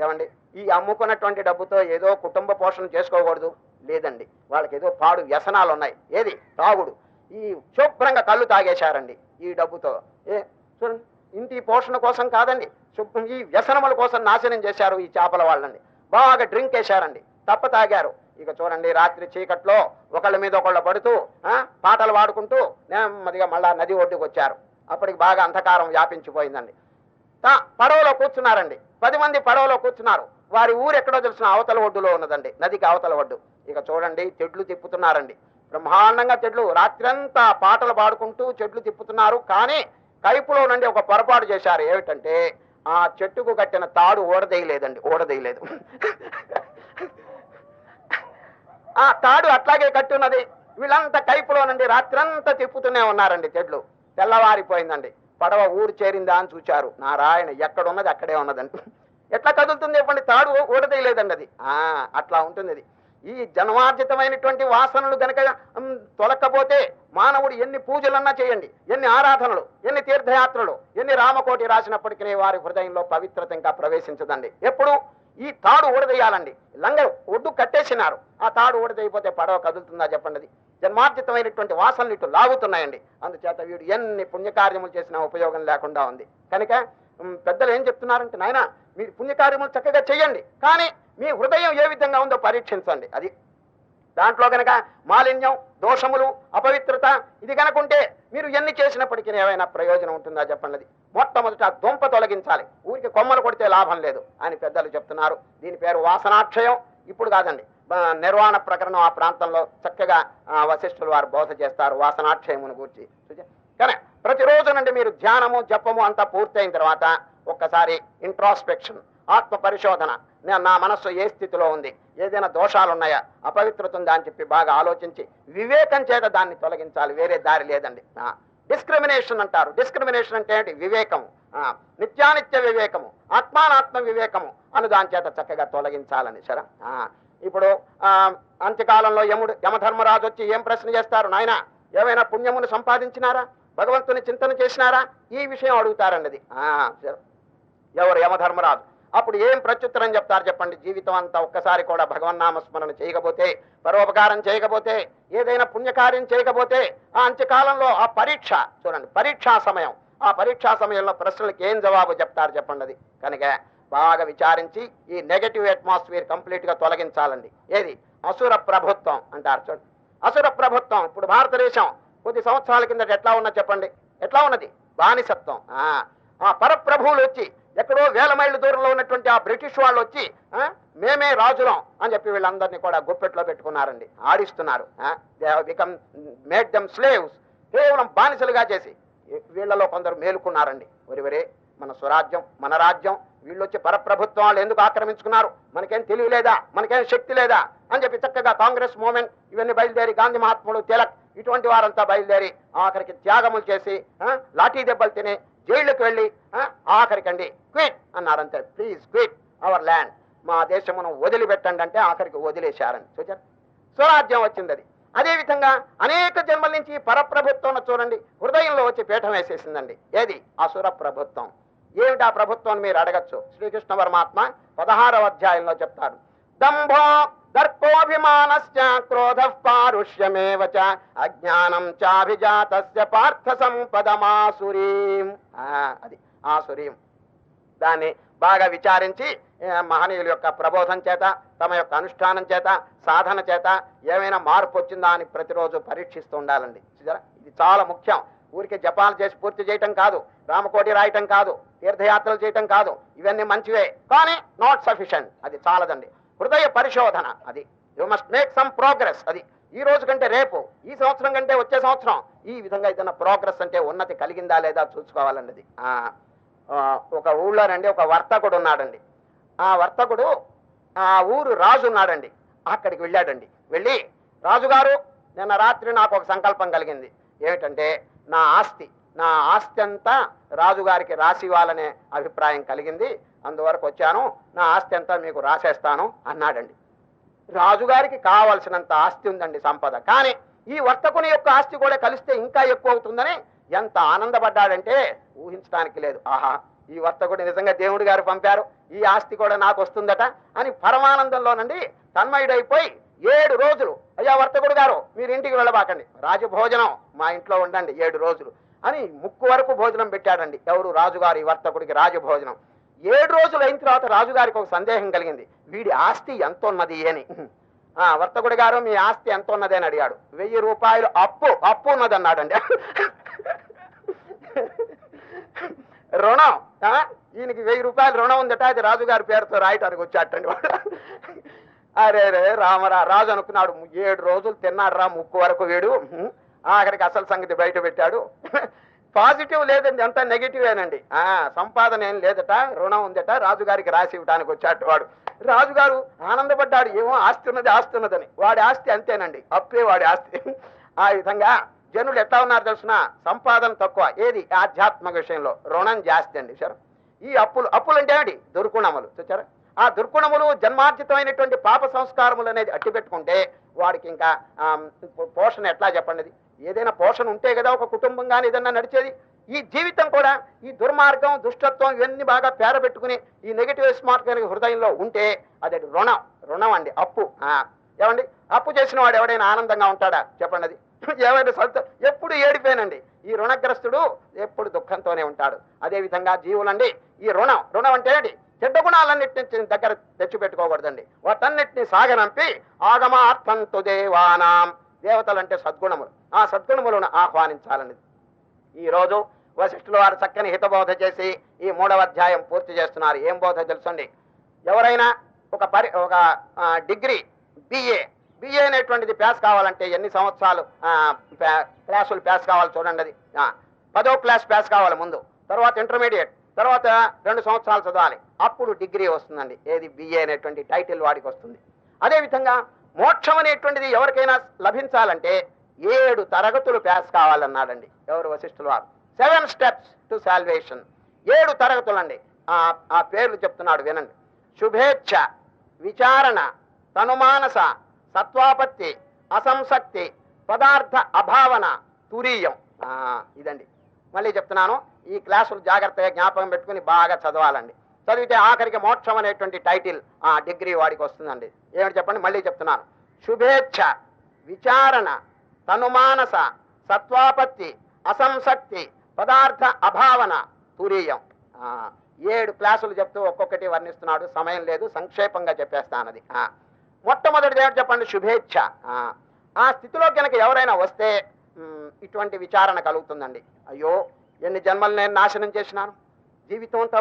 A: ఏమండి, ఈ అమ్ముకున్నటువంటి డబ్బుతో ఏదో కుటుంబ పోషణ చేసుకోకూడదు? లేదండి, వాళ్ళకి ఏదో పాడు వ్యసనాలు ఉన్నాయి. ఏది? తాగుడు. ఈ శుభ్రంగా కళ్ళు తాగేశారండి ఈ డబ్బుతో. చూడండి, ఇంటి పోషణ కోసం కాదండి, ఈ వ్యసనముల కోసం నాశనం చేశారు ఈ చేపల వాళ్ళని. బాగా డ్రింక్ వేశారండి, తప్ప తాగారు. ఇక చూడండి, రాత్రి చీకట్లో ఒకళ్ళ మీద ఒకళ్ళు పడుతూ పాటలు పాడుకుంటూ నెమ్మదిగా మళ్ళా నది ఒడ్డుకు వచ్చారు. అప్పటికి బాగా అంధకారం వ్యాపించిపోయిందండి. పడవలో కూర్చున్నారండి, 10 మంది పడవలో కూర్చున్నారు. వారి ఊరు ఎక్కడో తెలిసిన అవతల ఒడ్డులో ఉన్నదండి, నదికి అవతల ఒడ్డు. ఇక చూడండి, చెట్లు తిప్పుతున్నారండి, బ్రహ్మాండంగా చెట్లు. రాత్రంతా పాటలు పాడుకుంటూ చెట్లు తిప్పుతున్నారు. కానీ కైపులో నుండి ఒక పొరపాటు చేశారు. ఏమిటంటే, ఆ చెట్టుకు కట్టిన తాడు ఓడదేయలేదండి, ఓడదేయలేదు. ఆ తాడు అట్లాగే కట్టున్నది. వీళ్ళంతా కైపులో నుండి రాత్రంతా తిప్పుతూనే ఉన్నారండి చెట్లు. తెల్లవారిపోయిందండి, పడవ ఊరు చేరిందా అని చూచారు. నారాయణ, ఎక్కడున్నది అక్కడే ఉన్నదండి. ఎట్లా కదులుతుంది చెప్పండి? తాడు ఓడదేయలేదండి అది. అట్లా ఉంటుంది అది. ఈ జన్మార్జితమైనటువంటి వాసనలు గనక తొలకపోతే మానవుడు ఎన్ని పూజలన్నా చేయండి, ఎన్ని ఆరాధనలు, ఎన్ని తీర్థయాత్రలు, ఎన్ని రామకోటి రాసినప్పటికీ వారి హృదయంలో పవిత్రత ఇంకా ప్రవేశించదండి. ఎప్పుడు ఈ తాడు ఊడదేయాలండి. లంగరు ఒడ్డు కట్టేసినారు, ఆ తాడు ఊడదేయిపోతే పడవ కదులుతుందా చెప్పండి? జన్మార్జితమైనటువంటి వాసనలు ఇటు లాగుతున్నాయండి. అందుచేత వీడు ఎన్ని పుణ్యకార్యములు చేసినా ఉపయోగం లేకుండా ఉంది. కనుక పెద్దలు ఏం చెప్తున్నారంటే, నాయన మీరు పుణ్యకార్యములు చక్కగా చెయ్యండి, కానీ మీ హృదయం ఏ విధంగా ఉందో పరీక్షించండి. అది దాంట్లో గనక మాలిన్యం, దోషములు, అపవిత్రత ఇది కనుకుంటే మీరు ఎన్ని చేసినప్పటికీ ఏమైనా ప్రయోజనం ఉంటుందా చెప్పండి? మొట్టమొదట దుంప తొలగించాలి, ఊరికి కొమ్మలు కొడితే లాభం లేదు అని పెద్దలు చెప్తున్నారు. దీని పేరు వాసనాక్షయం. ఇప్పుడు కాదండి, నిర్వాణ ప్రకరణం ఆ ప్రాంతంలో చక్కగా వశిష్ఠులు వారు బోధ చేస్తారు వాసనాక్షయమును గురించి. కానీ ప్రతిరోజు నుండి మీరు ధ్యానము, జపము అంతా పూర్తయిన తర్వాత ఒక్కసారి ఇంట్రాస్పెక్షన్, ఆత్మ పరిశోధన. నా మనస్సు ఏ స్థితిలో ఉంది, ఏదైనా దోషాలు ఉన్నాయా, అపవిత్రత ఉందా అని చెప్పి బాగా ఆలోచించి వివేకం చేత దాన్ని తొలగించాలి. వేరే దారి లేదండి. డిస్క్రిమినేషన్ అంటారు. డిస్క్రిమినేషన్ అంటే ఏంటి? వివేకము, నిత్యానిత్య వివేకము, ఆత్మానాత్మ వివేకము అని దాని చేత చక్కగా తొలగించాలని. సరే, ఇప్పుడు అంత్యకాలంలో యమధర్మరాజు వచ్చి ఏం ప్రశ్న చేస్తారు? నాయన, ఏమైనా పుణ్యమును సంపాదించినారా, భగవంతుని చింతన చేసినారా? ఈ విషయం అడుగుతారండి. అది ఎవరు? యమధర్మరాజు. అప్పుడు ఏం ప్రత్యుత్తరం చెప్తారు చెప్పండి? జీవితం అంతా ఒక్కసారి కూడా భగవన్నామస్మరణ చేయకపోతే, పరోపకారం చేయకపోతే, ఏదైనా పుణ్యకార్యం చేయకపోతే ఆ అంత్యకాలంలో ఆ పరీక్ష చూడండి, పరీక్షా సమయం. ఆ పరీక్షా సమయంలో ప్రశ్నలకు ఏం జవాబు చెప్తారు చెప్పండి? అది కనుక బాగా విచారించి ఈ నెగటివ్ అట్మాస్ఫియర్ కంప్లీట్ గా తొలగించాలండి. ఏది? అసుర ప్రభుత్వం అంటారు. చూడండి, అసుర ప్రభుత్వం. ఇప్పుడు భారతదేశం కొద్ది సంవత్సరాల కిందట ఎట్లా ఉన్నది చెప్పండి? ఎట్లా ఉన్నది? బానిసత్వం. ఆ పరప్రభువులు వచ్చి ఎక్కడో వేల మైళ్ళ దూరంలో ఉన్నటువంటి ఆ బ్రిటిష్ వాళ్ళు వచ్చి మేమే రాజులం అని చెప్పి వీళ్ళందరినీ కూడా గుప్పెట్లో పెట్టుకున్నారండి, ఆడిస్తున్నారు. They have become made them slaves. కేవలం బానిసలుగా చేసి వీళ్ళలో కొందరు మేలుకున్నారండి. ఒరివరే, మన స్వరాజ్యం, మన రాజ్యం, వీళ్ళు వచ్చి పరప్రభుత్వాలు ఎందుకు ఆక్రమించుకున్నారు? మనకేం తెలివి లేదా, మనకేం శక్తి లేదా అని చెప్పి చక్కగా కాంగ్రెస్ మూమెంట్ ఇవన్నీ బయలుదేరి, గాంధీ మహాత్ముడు, తిలక్ ఇటువంటి వారంతా బయలుదేరి ఆఖరికి త్యాగములు చేసి లాఠీ దెబ్బలు తిని జైళ్ళకి వెళ్ళి ఆఖరికండి క్విట్ అన్నారంతే. ప్లీజ్ క్విట్ అవర్ ల్యాండ్, మా దేశమును వదిలిపెట్టండి అంటే ఆఖరికి వదిలేశారని. చూచారు, స్వరాజ్యం వచ్చింది. అది అదేవిధంగా అనేక జన్మల నుంచి పరప్రభుత్వం చూడండి హృదయంలో వచ్చి పీఠం వేసేసిందండి. ఏది? అసుర ప్రభుత్వం. ఏమిటి ఆ ప్రభుత్వం మీరు అడగచ్చు. శ్రీకృష్ణ పరమాత్మ 16వ అధ్యాయంలో చెప్తారు, దంభో దర్పోభిమానశ్చ క్రోధ పారుష్యమేవ చ అజ్ఞానం చాభిజాతస్య పార్థ సంపదమాసురీం. అది ఆసురీం. దాన్ని బాగా విచారించి మహనీయుల యొక్క ప్రబోధం చేత, తమ యొక్క అనుష్ఠానం చేత, సాధన చేత ఏమైనా మార్పు వచ్చిందా అని ప్రతిరోజు పరీక్షిస్తూ ఉండాలండి. ఇది చాలా ముఖ్యం. ఊరికి జపాలు చేసి పూర్తి చేయటం కాదు, రామకోటి రాయటం కాదు, తీర్థయాత్రలు చేయటం కాదు, ఇవన్నీ మంచివే, కానీ నాట్ సఫిషియంట్. అది చాలదండి. హృదయ పరిశోధన. అది you must make some progress. అది ఈ రోజు కంటే రేపు, ఈ సంవత్సరం కంటే వచ్చే సంవత్సరం, ఈ విధంగా ఏదైనా ప్రోగ్రెస్ అంటే ఉన్నతి కలిగిందా లేదా చూసుకోవాలండి. అది ఒక ఊళ్ళోనండి ఒక వర్తకుడు ఉన్నాడండి. ఆ వర్తకుడు ఆ ఊరు రాజు ఉన్నాడండి. అక్కడికి వెళ్ళాడండి. వెళ్ళి, రాజుగారు, నిన్న రాత్రి నాకు ఒక సంకల్పం కలిగింది. ఏమిటంటే, నా ఆస్తి అంతా రాజుగారికి రాసి ఇవ్వాలనే అభిప్రాయం కలిగింది, అందువరకు వచ్చాను, నా ఆస్తి అంతా మీకు రాసేస్తాను అన్నాడండి. రాజుగారికి కావలసినంత ఆస్తి ఉందండి, సంపద. కానీ ఈ వర్తకుని యొక్క ఆస్తి కూడా కలిస్తే ఇంకా ఎక్కువ అవుతుందని ఎంత ఆనందపడ్డాడంటే ఊహించడానికి లేదు. ఆహా, ఈ వర్తకుడు నిజంగా దేవుడి గారు పంపారు, ఈ ఆస్తి కూడా నాకు వస్తుందట అని పరమానందంలోనండి తన్మయుడైపోయి 7 రోజులు, అయ్యా వర్తకుడు గారు మీరు ఇంటికి వెళ్ళబాకండి, రాజభోజనం మా ఇంట్లో ఉండండి 7 రోజులు అని ముక్కు వరకు భోజనం పెట్టాడండి. ఎవరు? రాజుగారు ఈ వర్తకుడికి రాజభోజనం. 7 రోజులు అయిన తర్వాత రాజుగారికి ఒక సందేహం కలిగింది, వీడి ఆస్తి ఎంత ఉన్నది అని. వర్తకుడి గారు మీ ఆస్తి ఎంత ఉన్నది అని అడిగాడు. 1000 రూపాయలు అప్పు ఉన్నది అన్నాడండి. రుణం, ఈయనకి 1000 రూపాయలు రుణం ఉందట, అది రాజుగారి పేరుతో రాయటానికి వచ్చాటండి వాడు. అరే రే రామరా, రాజు అనుకున్నాడు 7 రోజులు తిన్నాడు రా ముక్కు వరకు వీడు, ఆఖరికి అసలు సంగతి బయట పెట్టాడు. పాజిటివ్ లేదండి, అంతా నెగిటివేనండి. సంపాదన ఏం లేదట, రుణం ఉందట, రాజుగారికి రాసి ఇవ్వడానికి వచ్చాడు వాడు. రాజుగారు ఆనందపడ్డాడు, ఏమో ఆస్తి ఉన్నదని. వాడి ఆస్తి అంతేనండి, అప్పే వాడి ఆస్తి. ఆ విధంగా జనులు ఎట్లా ఉన్నారు తెలుసిన, సంపాదన తక్కువ, ఏది ఆధ్యాత్మిక విషయంలో రుణం జాస్తి అండి. సరే, ఈ అప్పులు అంటే ఏమిటి? దుర్గుణములు. చూచారా, ఆ దుర్గుణములు జన్మార్జితమైనటువంటి పాప సంస్కారములు అనేది అట్టి పెట్టుకుంటే వాడికి ఇంకా పోషణ ఎట్లా చెప్పండి? ఏదైనా పోషణ ఉంటే కదా ఒక కుటుంబం కానీ ఏదన్నా నడిచేది. ఈ జీవితం కూడా ఈ దుర్మార్గం, దుష్టత్వం ఇవన్నీ బాగా పేరబెట్టుకుని ఈ నెగిటివ్ స్మార్ట్ కనుక హృదయంలో ఉంటే అది రుణం అండి, అప్పు. ఏమండి, అప్పు చేసిన వాడు ఎవడైనా ఆనందంగా ఉంటాడా చెప్పండి? అది ఏమైనా ఎప్పుడు ఏడిపోయానండి. ఈ రుణగ్రస్తుడు ఎప్పుడు దుఃఖంతోనే ఉంటాడు. అదేవిధంగా జీవులండి ఈ రుణం అంటే ఏంటి? చెడ్డ గుణాలన్నింటినీ దగ్గర తెచ్చిపెట్టుకోకూడదండి, వాటన్నిటిని సాగనంపి ఆగమార్థంతు దేవానాం, దేవతలంటే సద్గుణములు, ఆ సద్గుణములను ఆహ్వానించాలని ఈరోజు వశిష్ఠుల వారు చక్కని హితబోధ చేసి ఈ 3వ అధ్యాయం పూర్తి చేస్తున్నారు. ఏం బోధ తెలుసండి? ఎవరైనా ఒక డిగ్రీ బిఏ అనేటువంటిది పాస్ కావాలంటే ఎన్ని సంవత్సరాలు క్లాసులు పాస్ కావాలి చూడండి. అది 10వ క్లాస్ పాస్ కావాలి ముందు, తర్వాత ఇంటర్మీడియట్, తర్వాత 2 సంవత్సరాలు చదవాలి, అప్పుడు డిగ్రీ వస్తుందండి. ఏది? బిఏ అనేటువంటి టైటిల్ వాడికి వస్తుంది. అదేవిధంగా మోక్షం అనేటువంటిది ఎవరికైనా లభించాలంటే 7 తరగతులు పాస్ కావాలన్నాడండి ఎవరు? వశిష్ఠుల వారు. 7 స్టెప్స్ టు సాల్వేషన్, 7 తరగతులండి. ఆ పేర్లు చెప్తున్నాడు వినండి. శుభేచ్ఛ, విచారణ, తనుమానస, సత్వాపత్తి, అసంసక్తి, పదార్థ అభావన, తురీయం. ఇదండి. మళ్ళీ చెప్తున్నాను, ఈ క్లాసులు జాగ్రత్తగా జ్ఞాపకం పెట్టుకుని బాగా చదవాలండి. చదివితే ఆఖరికి మోక్షం అనేటువంటి టైటిల్ ఆ డిగ్రీ వాడికి వస్తుందండి. ఏమిటి చెప్పండి? మళ్ళీ చెప్తున్నాను. శుభేచ్ఛ, విచారణ, తనుమానస, సత్వాపత్తి, అసంసక్తి, పదార్థ అభావన, తురీయం. 7 క్లాసులు చెప్తూ ఒక్కొక్కటి వర్ణిస్తున్నాడు. సమయం లేదు, సంక్షేపంగా చెప్పేస్తానది. మొట్టమొదటిది ఏమిటి చెప్పండి? శుభేచ్ఛ. ఆ స్థితిలో కనుక ఎవరైనా వస్తే ఇటువంటి విచారణ కలుగుతుందండి. అయ్యో, ఎన్ని జన్మలు నేను నాశనం చేసినాను, జీవితంతో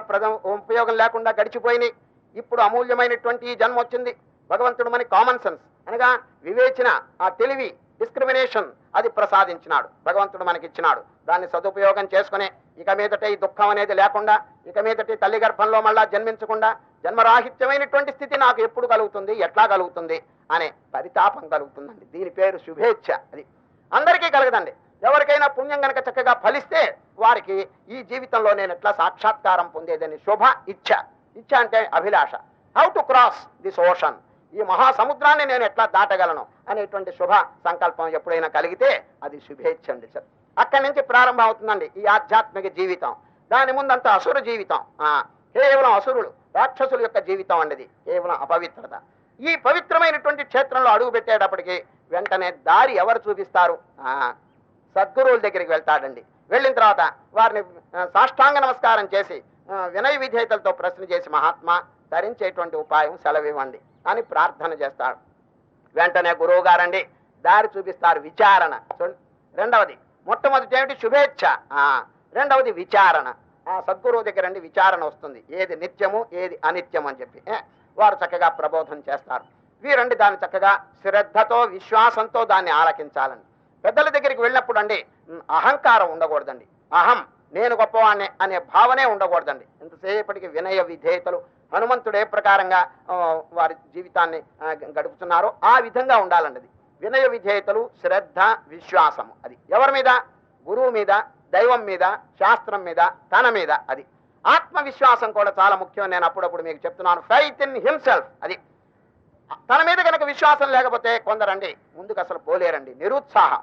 A: ఉపయోగం లేకుండా గడిచిపోయినాయి, ఇప్పుడు అమూల్యమైనటువంటి ఈ జన్మ వచ్చింది. భగవంతుడు మనకి కామన్ సెన్స్ అనగా వివేచన, ఆ తెలివి, డిస్క్రిమినేషన్ అది ప్రసాదించినాడు, భగవంతుడు మనకిచ్చినాడు. దాన్ని సదుపయోగం చేసుకుని ఇక మీదట ఈ దుఃఖం అనేది లేకుండా, ఇక మీదటి తల్లి గర్భంలో మళ్ళా జన్మించకుండా జన్మరాహిత్యమైనటువంటి స్థితి నాకు ఎప్పుడు కలుగుతుంది, ఎట్లా కలుగుతుంది అనే పరితాపం కలుగుతుందండి. దీని పేరు శుభేచ్ఛ. అది అందరికీ కలగదండి. ఎవరికైనా పుణ్యం కనుక చక్కగా ఫలిస్తే వారికి ఈ జీవితంలో నేను ఎట్లా సాక్షాత్కారం పొందేదని శుభ ఇచ్ఛ. ఇచ్ఛ అంటే అభిలాష. How to cross this ocean, ఈ మహాసముద్రాన్ని నేను ఎట్లా దాటగలను అనేటువంటి శుభ సంకల్పం ఎప్పుడైనా కలిగితే అది శుభేచ్ఛ అండి. సార్, అక్కడి నుంచి ప్రారంభం అవుతుందండి ఈ ఆధ్యాత్మిక జీవితం. దాని ముందంతా అసుర జీవితం, కేవలం అసురులు, రాక్షసుల యొక్క జీవితం అండి. కేవలం అపవిత్రత. ఈ పవిత్రమైనటువంటి క్షేత్రంలో అడుగు పెట్టేటప్పటికి వెంటనే దారి ఎవరు చూపిస్తారు? సద్గురువుల దగ్గరికి వెళ్తాడండి. వెళ్ళిన తర్వాత వారిని సాష్టాంగ నమస్కారం చేసి వినయ విధేయతలతో ప్రశ్న చేసి, మహాత్మా ధరించేటువంటి ఉపాయం సెలవివ్వండి అని ప్రార్థన చేస్తాడు. వెంటనే గురువు గారండి దారి చూపిస్తారు. విచారణ. రెండవది, మొట్టమొదటి ఏమిటి? శుభేచ్ఛ. రెండవది విచారణ. ఆ సద్గురువు దగ్గర అండి విచారణ వస్తుంది, ఏది నిత్యము ఏది అనిత్యం అని చెప్పి వారు చక్కగా ప్రబోధం చేస్తారు. వీరండి దాన్ని చక్కగా శ్రద్ధతో విశ్వాసంతో దాన్ని ఆలకించాలండి. పెద్దల దగ్గరికి వెళ్ళినప్పుడు అండి అహంకారం ఉండకూడదండి. అహం, నేను గొప్పవాణ్ణి అనే భావనే ఉండకూడదండి. ఎంతసేపటికి వినయ విధేయతలు, హనుమంతుడు ఏ ప్రకారంగా వారి జీవితాన్ని గడుపుతున్నారో ఆ విధంగా ఉండాలండి. అది వినయ విధేయతలు, శ్రద్ధ, విశ్వాసము. అది ఎవరి మీద? గురువు మీద, దైవం మీద, శాస్త్రం మీద, తన మీద. అది ఆత్మవిశ్వాసం కూడా చాలా ముఖ్యం. నేను అప్పుడప్పుడు మీకు చెప్తున్నాను. Faith in himself. అది తన మీద కనుక విశ్వాసం లేకపోతే కొందరండి ముందుకు అసలు పోలేరండి. నిరుత్సాహం.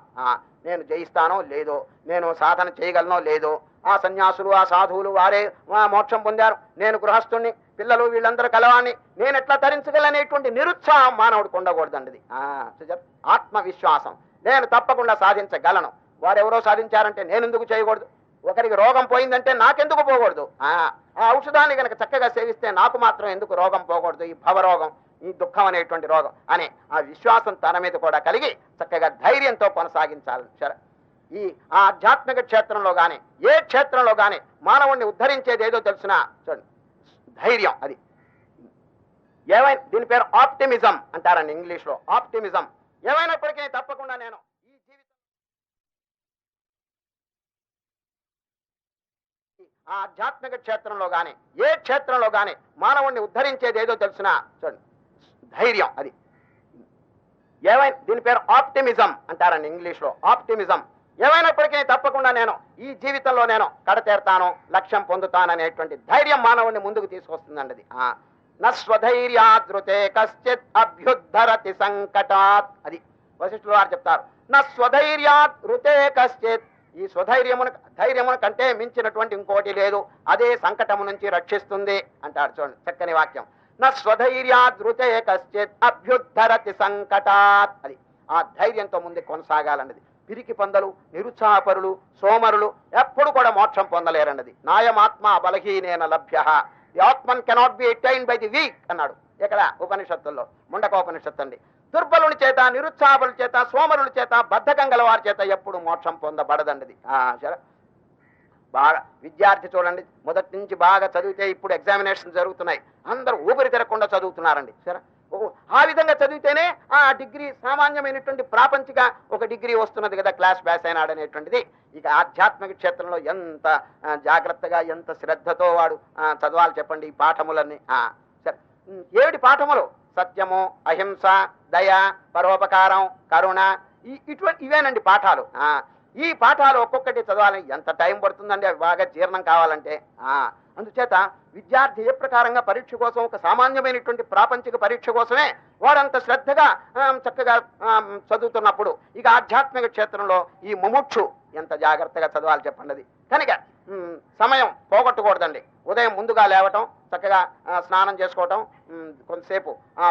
A: నేను జయిస్తానో లేదో, నేను సాధన చేయగలనో లేదో, ఆ సన్యాసులు ఆ సాధువులు వారే మోక్షం పొందారు, నేను గృహస్థుణ్ణి, పిల్లలు వీళ్ళందరూ కలవాణ్ణి, నేను ఎట్లా తరించగలనేటువంటి నిరుత్సాహం మానవుడికి ఉండకూడదండి. ఆత్మవిశ్వాసం, నేను తప్పకుండా సాధించగలను. వారెవరో సాధించారంటే నేను ఎందుకు చేయకూడదు? ఒకరికి రోగం పోయిందంటే నాకెందుకు పోకూడదు? ఆ ఔషధాన్ని కనుక చక్కగా సేవిస్తే నాకు మాత్రం ఎందుకు రోగం పోకూడదు? ఈ భవరోగం, ఈ దుఃఖం అనేటువంటి రోగం అనే ఆ విశ్వాసం తన మీద కూడా కలిగి చక్కగా ధైర్యంతో కొనసాగించాలి. సరే, ఈ ఆధ్యాత్మిక క్షేత్రంలో కానీ ఏ క్షేత్రంలో కానీ మానవుణ్ణి ఉద్ధరించేది ఏదో తెలిసిన చూడండి, ధైర్యం. అది ఏమైనా దీని పేరు ఆప్టిమిజం అంటారండి ఇంగ్లీష్లో. ఆప్టిమిజం ఏమైనప్పటికీ తప్పకుండా నేను ఈ జీవితం ఆధ్యాత్మిక క్షేత్రంలో కానీ ఏ క్షేత్రంలో కానీ మానవుణ్ణి ఉద్ధరించేది ఏదో తెలిసిన చూడండి, ధైర్యం. అది ఏమైనా దీని పేరు ఆప్టిమిజం అంటారండి ఇంగ్లీష్లో. ఆప్టిమిజం ఏమైనప్పటికీ తప్పకుండా నేను ఈ జీవితంలో నేను కడతేరుతాను, లక్ష్యం పొందుతాననేటువంటి ధైర్యం మానవుణ్ణి ముందుకు తీసుకొస్తుందండి. అది నస్వధైర్యాదృతే కశ్చిత్ అభ్యుద్ధరతి సంకటాత్. అది వశిష్ఠులు వారు చెప్తారు. నస్వధైర్యాదృతే కశ్చిత్, ఈ ధైర్యమును కంటే మించినటువంటి ఇంకోటి లేదు, అదే సంకటము నుంచి రక్షిస్తుంది అంటాడు. చూడండి చక్కని వాక్యం. నస్వధైర్యాదృతే కశ్చిత్ అభ్యుద్ధరతి సంకటాత్. అది ఆ ధైర్యంతో ముందు కొనసాగాలన్నది. పిరికి పందలు, నిరుత్సాహపరులు, సోమరులు ఎప్పుడు కూడా మోక్షం పొందలేరన్నది. నాయమాత్మ బలహీనేన లభ్య, the atman cannot be attained by the weak అన్నాడు ఇక్కడ ఉపనిషత్తుల్లో, ముండకోపనిషత్తు అండి. దుర్బలుని చేత, నిరుత్సాహుల చేత, సోమరుల చేత, బద్ధకం గల వారి చేత ఎప్పుడు మోక్షం పొందబడదండి. సరే, బాగా విద్యార్థి చూడండి, మొదటి నుంచి బాగా చదివితే ఇప్పుడు ఎగ్జామినేషన్ జరుగుతున్నాయి, అందరూ ఊపిరి తిరగకుండా చదువుతున్నారండి. సరే, ఆ విధంగా చదివితేనే ఆ డిగ్రీ సామాన్యమైనటువంటి ప్రాపంచిక ఒక డిగ్రీ వస్తున్నది కదా, క్లాస్ పాస్ అయినాడు అనేటువంటిది. ఇక ఆధ్యాత్మిక క్షేత్రంలో ఎంత జాగ్రత్తగా, ఎంత శ్రద్ధతో వాడు చదవాలి చెప్పండి ఈ పాఠములన్నీ. సరే, ఏమిటి పాఠములు? సత్యము, అహింస, దయ, పరోపకారం, కరుణ, ఇవేనండి పాఠాలు. ఈ పాఠాలు ఒక్కొక్కటి చదవాలని ఎంత టైం పడుతుందండి అవి బాగా జీర్ణం కావాలంటే. అందుచేత విద్యార్థి ఏ ప్రకారంగా పరీక్ష కోసం, ఒక సామాన్యమైనటువంటి ప్రాపంచిక పరీక్ష కోసమే వాడంత శ్రద్ధగా చక్కగా చదువుతున్నప్పుడు ఇక ఆధ్యాత్మిక క్షేత్రంలో ఈ ముముక్షు ఎంత జాగ్రత్తగా చదవాలి చెప్పండి. కనుక సమయం పోగొట్టకూడదండి. ఉదయం ముందుగా లేవటం, చక్కగా స్నానం చేసుకోవటం, కొంతసేపు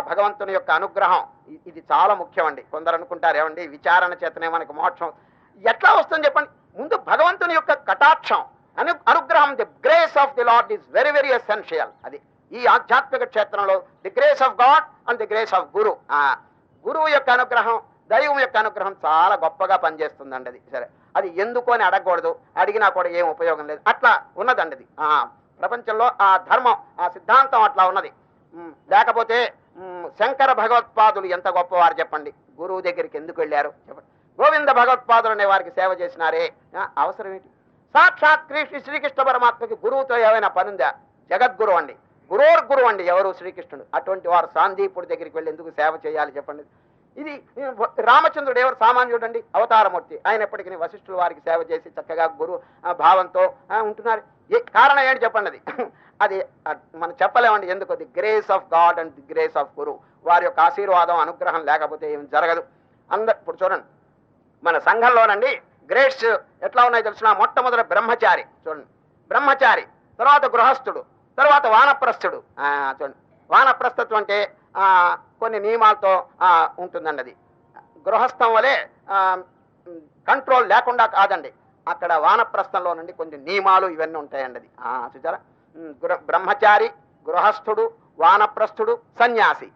A: భగవంతుని యొక్క అనుగ్రహం, ఇది చాలా ముఖ్యం అండి. కొందరు అనుకుంటారు ఏమండి విచారణ చేతనే మనకు మోక్షం ఎట్లా వస్తుంది చెప్పండి. ముందు భగవంతుని యొక్క కటాక్షం, అనుగ్రహం, the grace of the Lord is very very essential. అది ఈ ఆధ్యాత్మిక క్షేత్రంలో the grace of God and the grace of guru, గురువు యొక్క అనుగ్రహం, దైవం యొక్క అనుగ్రహం చాలా గొప్పగా పనిచేస్తుందండి. అది సరే, అది ఎందుకు అని అడగకూడదు, అడిగినా కూడా ఏం ఉపయోగం లేదు, అట్లా ఉన్నదండి. అది ప్రపంచంలో ఆ ధర్మం, ఆ సిద్ధాంతం అట్లా ఉన్నది. లేకపోతే శంకర భగవత్పాదులు ఎంత గొప్పవారు చెప్పండి, గురువు దగ్గరికి ఎందుకు వెళ్ళారు చెప్పండి. గోవింద భగవత్పాదులు అనే వారికి సేవ చేసినారే, అవసరం ఏంటి? సాక్షాత్ శ్రీకృష్ణ పరమాత్మకి గురువుతో ఏమైనా పనుందా? జగద్గురు అండి, గురు అండి ఎవరు? శ్రీకృష్ణుడు. అటువంటి వారు సాందీపుడి దగ్గరికి వెళ్ళి ఎందుకు సేవ చేయాలి చెప్పండి. ఇది రామచంద్రుడు ఎవరు? సామాన్యుడు అండి, అవతారమూర్తి. ఆయన ఎప్పటికీ వశిష్ఠుల వారికి సేవ చేసి చక్కగా గురు భావంతో ఉంటున్నారు. కారణం ఏంటి చెప్పండి. అది మనం చెప్పలేమండి ఎందుకు. The grace of God and the grace of guru, వారి యొక్క ఆశీర్వాదం, అనుగ్రహం లేకపోతే ఏం జరగదు. ఇప్పుడు చూడండి మన సంఘంలోనండి గ్రేడ్స్ ఎట్లా ఉన్నాయో తెలిసిన. మొట్టమొదటి బ్రహ్మచారి చూడండి, బ్రహ్మచారి, తర్వాత గృహస్థుడు, తర్వాత వానప్రస్థుడు. చూడండి, వానప్రస్థత్వం అంటే కొన్ని నియమాలతో ఉంటుందండి. అది గృహస్థం వలె కంట్రోల్ లేకుండా కాదండి. అక్కడ వానప్రస్థంలో నుండి కొన్ని నియమాలు ఇవన్నీ ఉంటాయండి. అది చూసారా, బ్రహ్మచారి, గృహస్థుడు, వానప్రస్థుడు, సన్యాసి.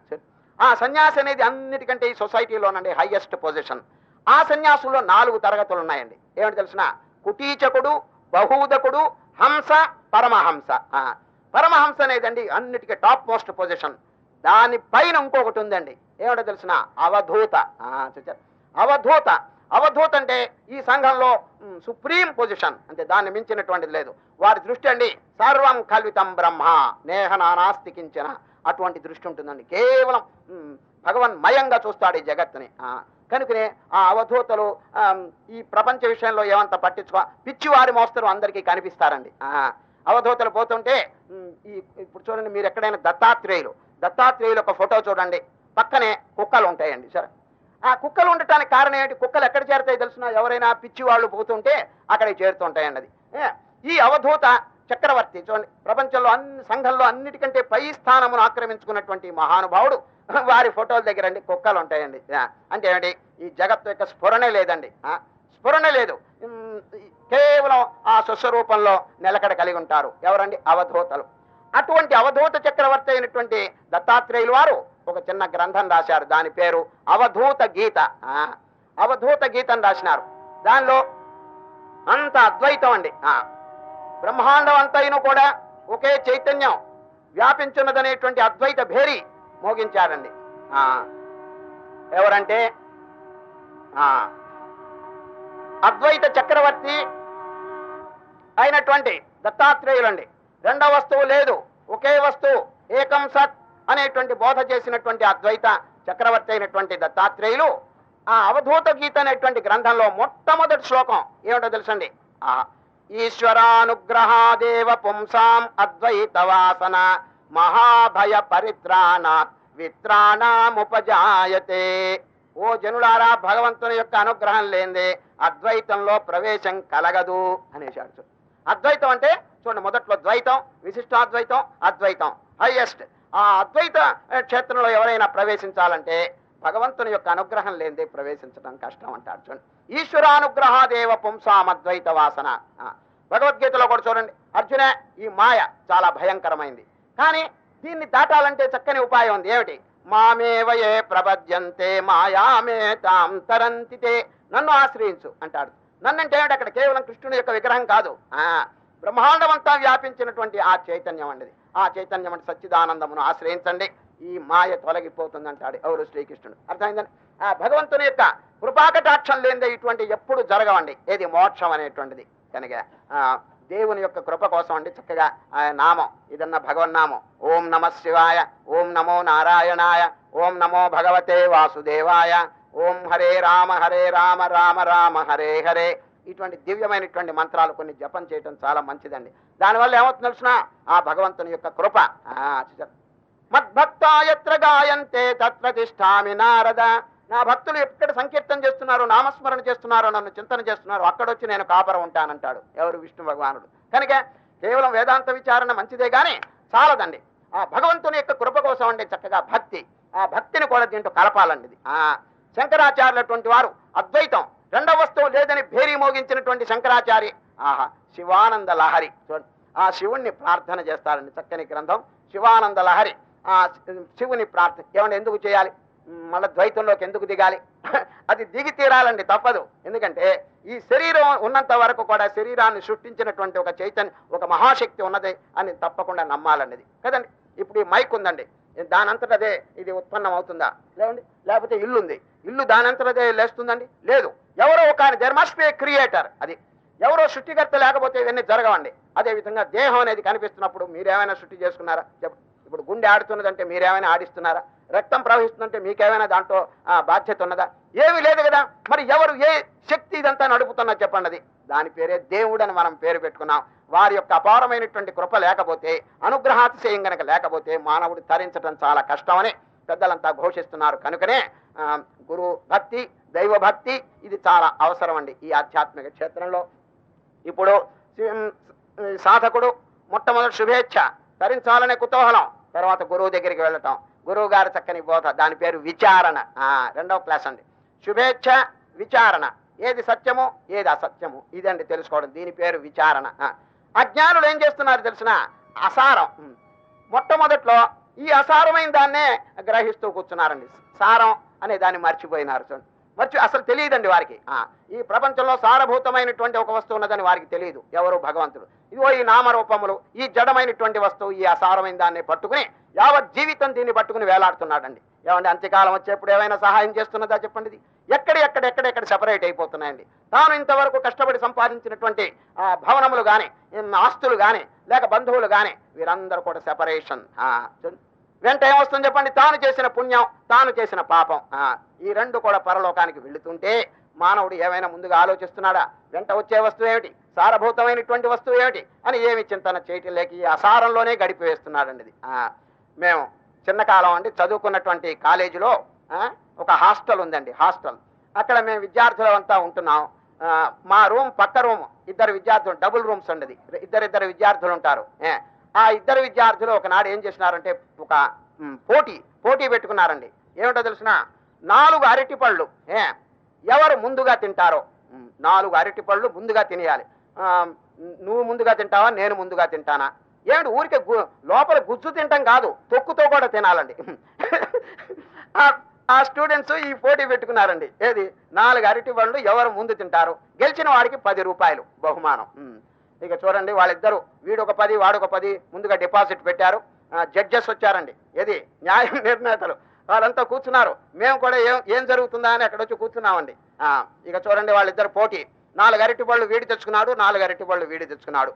A: సన్యాసి అనేది అన్నిటికంటే ఈ సొసైటీలోనండి హైయెస్ట్ పొజిషన్. ఆ సన్యాసుల్లో 4 తరగతులు ఉన్నాయండి. ఏమిటి తెలిసిన? కుటీచకుడు, బహూదకుడు, హంస, పరమహంస. పరమహంస అనేదండి అన్నిటికీ టాప్ మోస్ట్ పొజిషన్. దానిపైన ఇంకొకటి ఉందండి, ఏమిటో తెలిసిన? అవధూత. అవధూత, అవధూత అంటే ఈ సంఘంలో సుప్రీం పొజిషన్, అంటే దాన్ని మించినటువంటిది లేదు. వారి దృష్టి అండి సర్వం కల్వితం బ్రహ్మ నేహ నానాస్తి కించన, అటువంటి దృష్టి ఉంటుందండి. కేవలం భగవన్మయంగా చూస్తాడు ఈ జగత్తుని. కనుకనే ఆ అవధూతలు ఈ ప్రపంచ విషయంలో ఏమంత పట్టించుకో, పిచ్చివారి మోస్తరు అందరికీ కనిపిస్తారండి. అవధూతలు పోతుంటే ఇప్పుడు చూడండి, మీరు ఎక్కడైనా దత్తాత్రేయులు ఒక ఫోటో చూడండి. పక్కనే కుక్కలు ఉంటాయండి. సరే, ఆ కుక్కలు ఉండటానికి కారణం ఏంటి? కుక్కలు ఎక్కడ చేరుతాయి తెలుసునా? ఎవరైనా పిచ్చి వాళ్ళు పోతుంటే అక్కడికి చేరుతుంటాయండి. అది ఈ అవధూత చక్రవర్తి చూడండి, ప్రపంచంలో అన్ని సంఘంలో అన్నిటికంటే పై స్థానమును ఆక్రమించుకున్నటువంటి మహానుభావుడు. వారి ఫోటోల దగ్గర అండి కుక్కలు ఉంటాయండి. అంటే ఏమిటి? ఈ జగత్తు యొక్క స్ఫురణే లేదండి, స్ఫురణ లేదు. కేవలం ఆ స్వస్వరూపంలో నిలకడ కలిగి ఉంటారు. ఎవరండి? అవధూతలు. అటువంటి అవధూత చక్రవర్తి అయినటువంటి దత్తాత్రేయులు వారు ఒక చిన్న గ్రంథం రాశారు. దాని పేరు అవధూత గీత. అవధూత గీతను రాసినారు. దానిలో అంత అద్వైతం అండి. బ్రహ్మాండం అంతైను కూడా ఒకే చైతన్యం వ్యాపించున్నదనేటువంటి అద్వైత భేరి మోగించారండి. ఎవరంటే అద్వైత చక్రవర్తి అయినటువంటి దత్తాత్రేయులండి. రెండవ వస్తువు లేదు, ఒకే వస్తువు, ఏకం సత్ అనేటువంటి బోధ చేసినటువంటి అద్వైత చక్రవర్తి అయినటువంటి దత్తాత్రేయులు ఆ అవధూత గీత అనేటువంటి గ్రంథంలో మొట్టమొదటి శ్లోకం ఏమిటో తెలుసండి? ఈశ్వరానుగ్రహాదేవ పుంసాం అద్వైత వాసన మహాభయ పరిత్రాణాత్ విత్రాణముపజాయతే. ఓ జనులారా, భగవంతుని యొక్క అనుగ్రహం లేనిదే అద్వైతంలో ప్రవేశం కలగదు అనేశాడు. అద్వైతం అంటే చూడండి, మొదట్లో ద్వైతం, విశిష్టాద్వైతం, అద్వైతం, హైయెస్ట్. ఆ అద్వైత క్షేత్రంలో ఎవరైనా ప్రవేశించాలంటే భగవంతుని యొక్క అనుగ్రహం లేనిదే ప్రవేశించడం కష్టం అంటారు. చూడండి, ఈశ్వరానుగ్రహాదేవ పుంసాం అద్వైత వాసన. భగవద్గీతలో కూడా చూడండి, అర్జున, ఈ మాయ చాలా భయంకరమైంది, కానీ దీన్ని దాటాలంటే చక్కని ఉపాయం ఉంది. ఏమిటి? మామేవయే ప్రపద్యంతే మాయామే తాం తరంతితే. నన్ను ఆశ్రయించు అంటాడు. నన్నంటే ఏమిటి? అక్కడ కేవలం కృష్ణుని యొక్క విగ్రహం కాదు, బ్రహ్మాండమంతా వ్యాపించినటువంటి ఆ చైతన్యం అండి. ఆ చైతన్యం అంటే సచ్చిదానందమును ఆశ్రయించండి, ఈ మాయ తొలగిపోతుంది అంటాడు ఎవరు? శ్రీకృష్ణుడు. అర్థమైందండి? ఆ భగవంతుని యొక్క కృపాకటాక్షం లేనిదే ఇటువంటి ఎప్పుడు జరగవండి. ఏది? మోక్షం అనేటువంటిది. కనుక దేవుని యొక్క కృప కోసం అండి చక్కగా నామం, ఇదన్న భగవన్నామం. ఓం నమ శివాయ, ఓం నమో నారాయణాయ, ఓం నమో భగవతే వాసుదేవాయ, ఓం హరే రామ రామ రామ హరే హరే. ఇటువంటి దివ్యమైనటువంటి మంత్రాలు కొన్ని జపం చేయటం చాలా మంచిదండి. దానివల్ల ఏమవుతుంది తెలిసిన? ఆ భగవంతుని యొక్క కృప. మద్భక్తాయత్ర గాయంతే తత్ర తిష్ఠామి నారద. నా భక్తులు ఎక్కడ సంకీర్తన చేస్తున్నారు, నామస్మరణ చేస్తున్నారు, నన్ను చింతన చేస్తున్నారు, అక్కడొచ్చి నేను కాపరం ఉంటానంటాడు ఎవరు? విష్ణు భగవానుడు. కనుక కేవలం వేదాంత విచారణ మంచిదే కానీ చాలదండి. ఆ భగవంతుని యొక్క కృప కోసం అండి చక్కగా భక్తి, ఆ భక్తిని కూడా దీంట్లో కలపాలండి. ఇది శంకరాచార్యులటువంటి వారు అద్వైతం రెండవ వస్తువు లేదని భేరీ మోగించినటువంటి శంకరాచార్య శివానంద లహరి. ఆ శివుణ్ణి ప్రార్థన చేస్తారండి. చక్కని గ్రంథం శివానంద లహరి. ఆ శివుని ప్రార్థన ఏమన్నా ఎందుకు చేయాలి? మళ్ళీ ద్వైతంలోకి ఎందుకు దిగాలి? అది దిగి తీరాలండి, తప్పదు. ఎందుకంటే ఈ శరీరం ఉన్నంత వరకు కూడా శరీరాన్ని సృష్టించినటువంటి ఒక చైతన్యం, ఒక మహాశక్తి ఉన్నది అని తప్పకుండా నమ్మాలన్నది కదండి. ఇప్పుడు ఈ మైక్ ఉందండి, దానంతట అదే ఇది ఉత్పన్నం అవుతుందా? లేదండి. లేకపోతే ఇల్లు ఉంది, ఇల్లు దానంతట అదే లేస్తుందండి? లేదు. ఎవరో ఒక there must be a creator. అది ఎవరో సృష్టికర్త లేకపోతే ఇవన్నీ జరగవండి. అదేవిధంగా దేహం అనేది కనిపిస్తున్నప్పుడు మీరేమైనా సృష్టి చేసుకున్నారా? ఇప్పుడు గుండె ఆడుతున్నదంటే మీరేమైనా ఆడిస్తున్నారా? రక్తం ప్రవహిస్తుందంటే మీకేమైనా దాంట్లో బాధ్యత ఉన్నదా? ఏమీ లేదు కదా. మరి ఎవరు, ఏ శక్తి ఇదంతా నడుపుతున్నా చెప్పండి. అది దాని పేరే దేవుడు అని మనం పేరు పెట్టుకున్నాం. వారి యొక్క అపారమైనటువంటి కృప లేకపోతే, అనుగ్రహాతిశయం గనక లేకపోతే మానవుడు తరించడం చాలా కష్టమని పెద్దలంతా ఘోషిస్తున్నారు. కనుకనే గురు భక్తి, దైవ భక్తి ఇది చాలా అవసరం అండి ఈ ఆధ్యాత్మిక క్షేత్రంలో. ఇప్పుడు సాధకుడు మొట్టమొదటి శుభేచ్ఛ, తరించాలనే కుతూహలం, తర్వాత గురువు దగ్గరికి వెళ్ళటం, గురువు గారు చక్కని బోధ, దాని పేరు విచారణ. రెండవ క్లాస్ అండి. శుభేచ్ఛ, విచారణ, ఏది సత్యము ఏది అసత్యము ఇదండి తెలుసుకోవడం, దీని పేరు విచారణ. అజ్ఞానులు ఏం చేస్తున్నారు తెలిసిన? అసారం. మొట్టమొదట్లో ఈ అసారమైన దాన్నే గ్రహిస్తూ కూర్చున్నారండి. సారం అనే దాన్ని మర్చిపోయినారు. అసలు తెలియదండి వారికి. ఈ ప్రపంచంలో సారభూతమైనటువంటి ఒక వస్తువు ఉన్నదని వారికి తెలియదు. ఎవరు? భగవంతుడు. ఇదిగో ఈ నామరూపములు, ఈ జడమైనటువంటి వస్తువు, ఈ అసారమైన దాన్ని పట్టుకుని యావత్ జీవితం దీన్ని పట్టుకుని వేలాడుతున్నాడండి. ఏమండి, అంత్యకాలం వచ్చేప్పుడు ఏమైనా సహాయం చేస్తున్నదా చెప్పండి? ఇది ఎక్కడెక్కడ సెపరేట్ అయిపోతున్నాయండి. తాను ఇంతవరకు కష్టపడి సంపాదించినటువంటి భవనములు కానీ, ఆస్తులు కానీ, లేక బంధువులు కానీ, వీరందరూ కూడా సెపరేషన్. వెంట ఏమొస్తుంది చెప్పండి? తాను చేసిన పుణ్యం, తాను చేసిన పాపం, ఈ రెండు కూడా పరలోకానికి వెళుతుంటే మానవుడు ఏమైనా ముందుగా ఆలోచిస్తున్నాడా? వెంట వచ్చే వస్తువు ఏమిటి, సారభూతమైనటువంటి వస్తువు ఏమిటి అని ఏమి చింతన చేయటం లేక ఈ అసారంలోనే గడిపివేస్తున్నాడండి. ఇది మేము చిన్న కాలం అండి చదువుకున్నటువంటి కాలేజీలో ఒక హాస్టల్ ఉందండి. హాస్టల్ అక్కడ మేము విద్యార్థులు అంతా ఉంటున్నాం. మా రూమ్ పక్క రూమ్ ఇద్దరు విద్యార్థులు, డబుల్ రూమ్స్ ఉండేది, ఇద్దరు విద్యార్థులు ఉంటారు. ఆ ఇద్దరు విద్యార్థులు ఒకనాడు ఏం చేసినారంటే ఒక పోటీ పెట్టుకున్నారండి. ఏమిటో తెలిసిన 4 అరటిపళ్ళు ఎవరు ముందుగా తింటారో 4 అరటిపళ్ళు ముందుగా తినేయాలి. నువ్వు ముందుగా తింటావా, నేను ముందుగా తింటానా? ఏమిటి ఊరికే లోపల గుజ్జు తింటాం కాదు, తొక్కుతో కూడా తినాలండి. ఆ స్టూడెంట్స్ ఈ పోటీ పెట్టుకున్నారండి. ఏది 4 అరటిపళ్ళు ఎవరు ముందు తింటారు, గెలిచిన వాడికి 10 రూపాయలు బహుమానం. ఇక చూడండి, వాళ్ళిద్దరు వీడు ఒక 10 వాడు ఒక 10 ముందుగా డిపాజిట్ పెట్టారు. జడ్జెస్ వచ్చారండి, ఏది న్యాయ నిర్ణేతలు, వాళ్ళంతా కూర్చున్నారు. మేము కూడా ఏం జరుగుతుందా అని అక్కడ వచ్చి కూర్చున్నామండి. ఇక చూడండి, వాళ్ళిద్దరు పోటీ. 4 అరటిపళ్ళు వీడి తెచ్చుకున్నాడు, 4 అరటిపళ్ళు వీడి తెచ్చుకున్నాడు.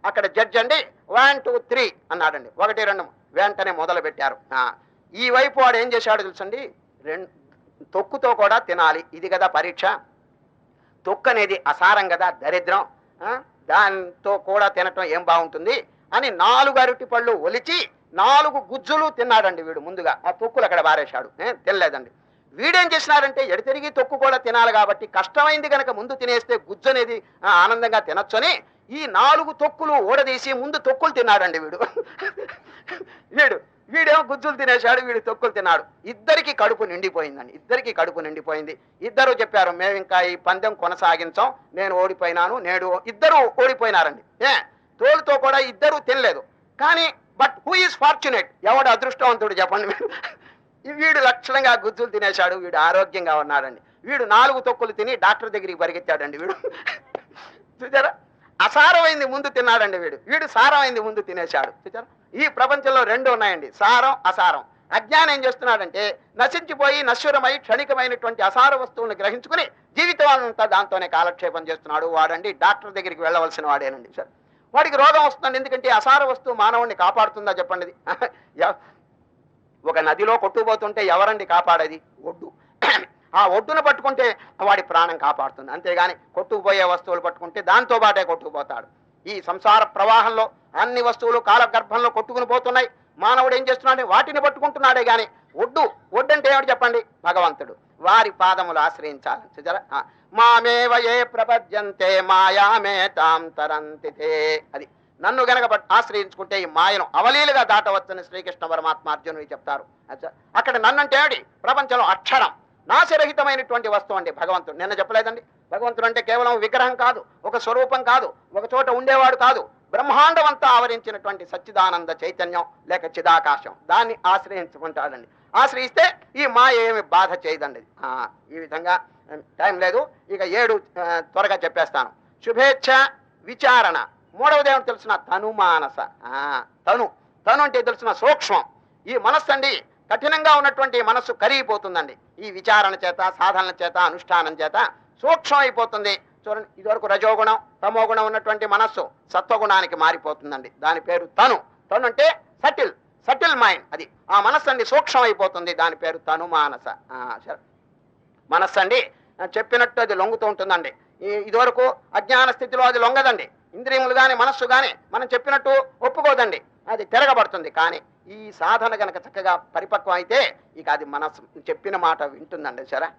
A: అక్కడ జడ్జి అండి 1 2 3 అన్నాడండి. 1 2 వెంటనే మొదలు పెట్టారు. ఈ వైపు వాడు ఏం చేశాడు తెలుసండి, తొక్కుతో కూడా తినాలి, ఇది కదా పరీక్ష. తొక్కు అనేది అసారం కదా, దరిద్రం, దాంతో కూడా తినటం ఏం బాగుంటుంది అని 4 అరటిపళ్ళు ఒలిచి 4 గుజ్జులు తిన్నాడండి వీడు. ముందుగా ఆ తొక్కులు అక్కడ బారేశాడు, తినలేదండి. వీడేం చేసినారంటే ఎడతెరిగి తొక్కు కూడా తినాలి కాబట్టి కష్టమైంది కనుక ముందు తినేస్తే గుజ్జు అనేది ఆనందంగా తినొచ్చని ఈ 4 తొక్కులు ఊడదీసి ముందు తొక్కులు తిన్నాడండి వీడు. వీడేమో గుజ్జులు తినేశాడు, వీడు తొక్కులు తిన్నాడు. ఇద్దరికి కడుపు నిండిపోయిందండి, ఇద్దరికి కడుపు నిండిపోయింది. ఇద్దరు చెప్పారు, మేము ఇంకా ఈ పందెం కొనసాగించాం, నేను ఓడిపోయినాను, నేడు. ఇద్దరు ఓడిపోయినారండి. తోలుతో కూడా ఇద్దరు తినలేదు. కానీ బట్ హూ ఈజ్ ఫార్చునేట్, ఎవడు అదృష్టవంతుడు చెప్పండి. వీడు లక్షణంగా గుజ్జులు తినేశాడు, వీడు ఆరోగ్యంగా ఉన్నాడండి. వీడు 4 తొక్కులు తిని డాక్టర్ దగ్గరికి పరిగెత్తాడండి వీడు. చూచారా, అసారమైంది ముందు తిన్నాడండి వీడు సారమైంది ముందు తినేశాడు. చూచారా, ఈ ప్రపంచంలో 2 ఉన్నాయండి, సారం అసారం. అజ్ఞానం ఏం చేస్తున్నాడంటే నశించిపోయి నశ్వరమై క్షణికమైనటువంటి అసార వస్తువులను గ్రహించుకుని జీవితం అంతా దాంతోనే కాలక్షేపం చేస్తున్నాడు. వాడండి డాక్టర్ దగ్గరికి వెళ్ళవలసిన వాడేనండి. సార్, వాడికి రోగం వస్తుందండి. ఎందుకంటే అసార వస్తువు మానవుడిని కాపాడుతుందా చెప్పండి? ఒక నదిలో కొట్టుకుపోతుంటే ఎవరండి కాపాడేది? ఒడ్డు. ఆ ఒడ్డును పట్టుకుంటే వాడి ప్రాణం కాపాడుతుంది, అంతేగాని కొట్టుకుపోయే వస్తువులు పట్టుకుంటే దాంతో పాటే కొట్టుకుపోతాడు. ఈ సంసార ప్రవాహంలో అన్ని వస్తువులు కాలగర్భంలో కొట్టుకుని పోతున్నాయి. మానవుడు ఏం చేస్తున్నాడు? వాటిని పట్టుకుంటున్నాడే గాని ఒడ్డు అంటే ఏమిటి చెప్పండి? భగవంతుడు. వారి పాదములు ఆశ్రయించాలి. మామేవ ఏ ప్రపద్యంతే మాయామే తాం తరంతితే. అది నన్ను గనక ఆశ్రయించుకుంటే ఈ మాయను అవలీలుగా దాటవచ్చని శ్రీకృష్ణ పరమాత్మ అర్జునుడికి చెప్తారు. అక్కడ నన్నంటే ఏమిటి? ప్రపంచంలో అక్షరం, నాశరహితమైనటువంటి వస్తువు అండి భగవంతుడు. నిన్న చెప్పలేదండి, భగవంతుడు అంటే కేవలం విగ్రహం కాదు, ఒక స్వరూపం కాదు, ఒక చోట ఉండేవాడు కాదు, బ్రహ్మాండం అంతా ఆవరించినటువంటి సచ్చిదానంద చైతన్యం లేక చిదాకాశం. దాన్ని ఆశ్రయించుకుంటాడండి. ఆశ్రయిస్తే ఈ మాయ ఏమి బాధ చేయదండి. ఈ విధంగా టైం లేదు, ఇక 7 త్వరగా చెప్పేస్తాను. శుభేచ్ఛ, విచారణ. మూడవది ఏమిటి తెలిసిన? తనుమానస. తను అంటే తెలిసిన సూక్ష్మం. ఈ మనస్సు అండి, కఠినంగా ఉన్నటువంటి మనస్సు కరిగిపోతుందండి. ఈ విచారణ చేత, సాధనల చేత, అనుష్ఠానం చేత సూక్ష్మం అయిపోతుంది. చూడండి, ఇదివరకు రజోగుణం, తమోగుణం ఉన్నటువంటి మనస్సు సత్వగుణానికి మారిపోతుందండి. దాని పేరు తను. తను అంటే సటిల్ మైండ్. అది ఆ మనస్సు అండి సూక్ష్మం అయిపోతుంది, దాని పేరు తనుమానస. మనస్సు అండి చెప్పినట్టు అది లొంగుతూ ఉంటుందండి. ఇదివరకు అజ్ఞాన స్థితిలో అది లొంగదండి. ఇంద్రియములు కానీ మనస్సు కానీ మనం చెప్పినట్టు ఒప్పుకోదండి, అది తిరగబడుతుంది. కానీ ఈ సాధన గనక చక్కగా పరిపక్వం అయితే ఇక అది మనస్సు చెప్పిన మాట వింటుందండి. సరే,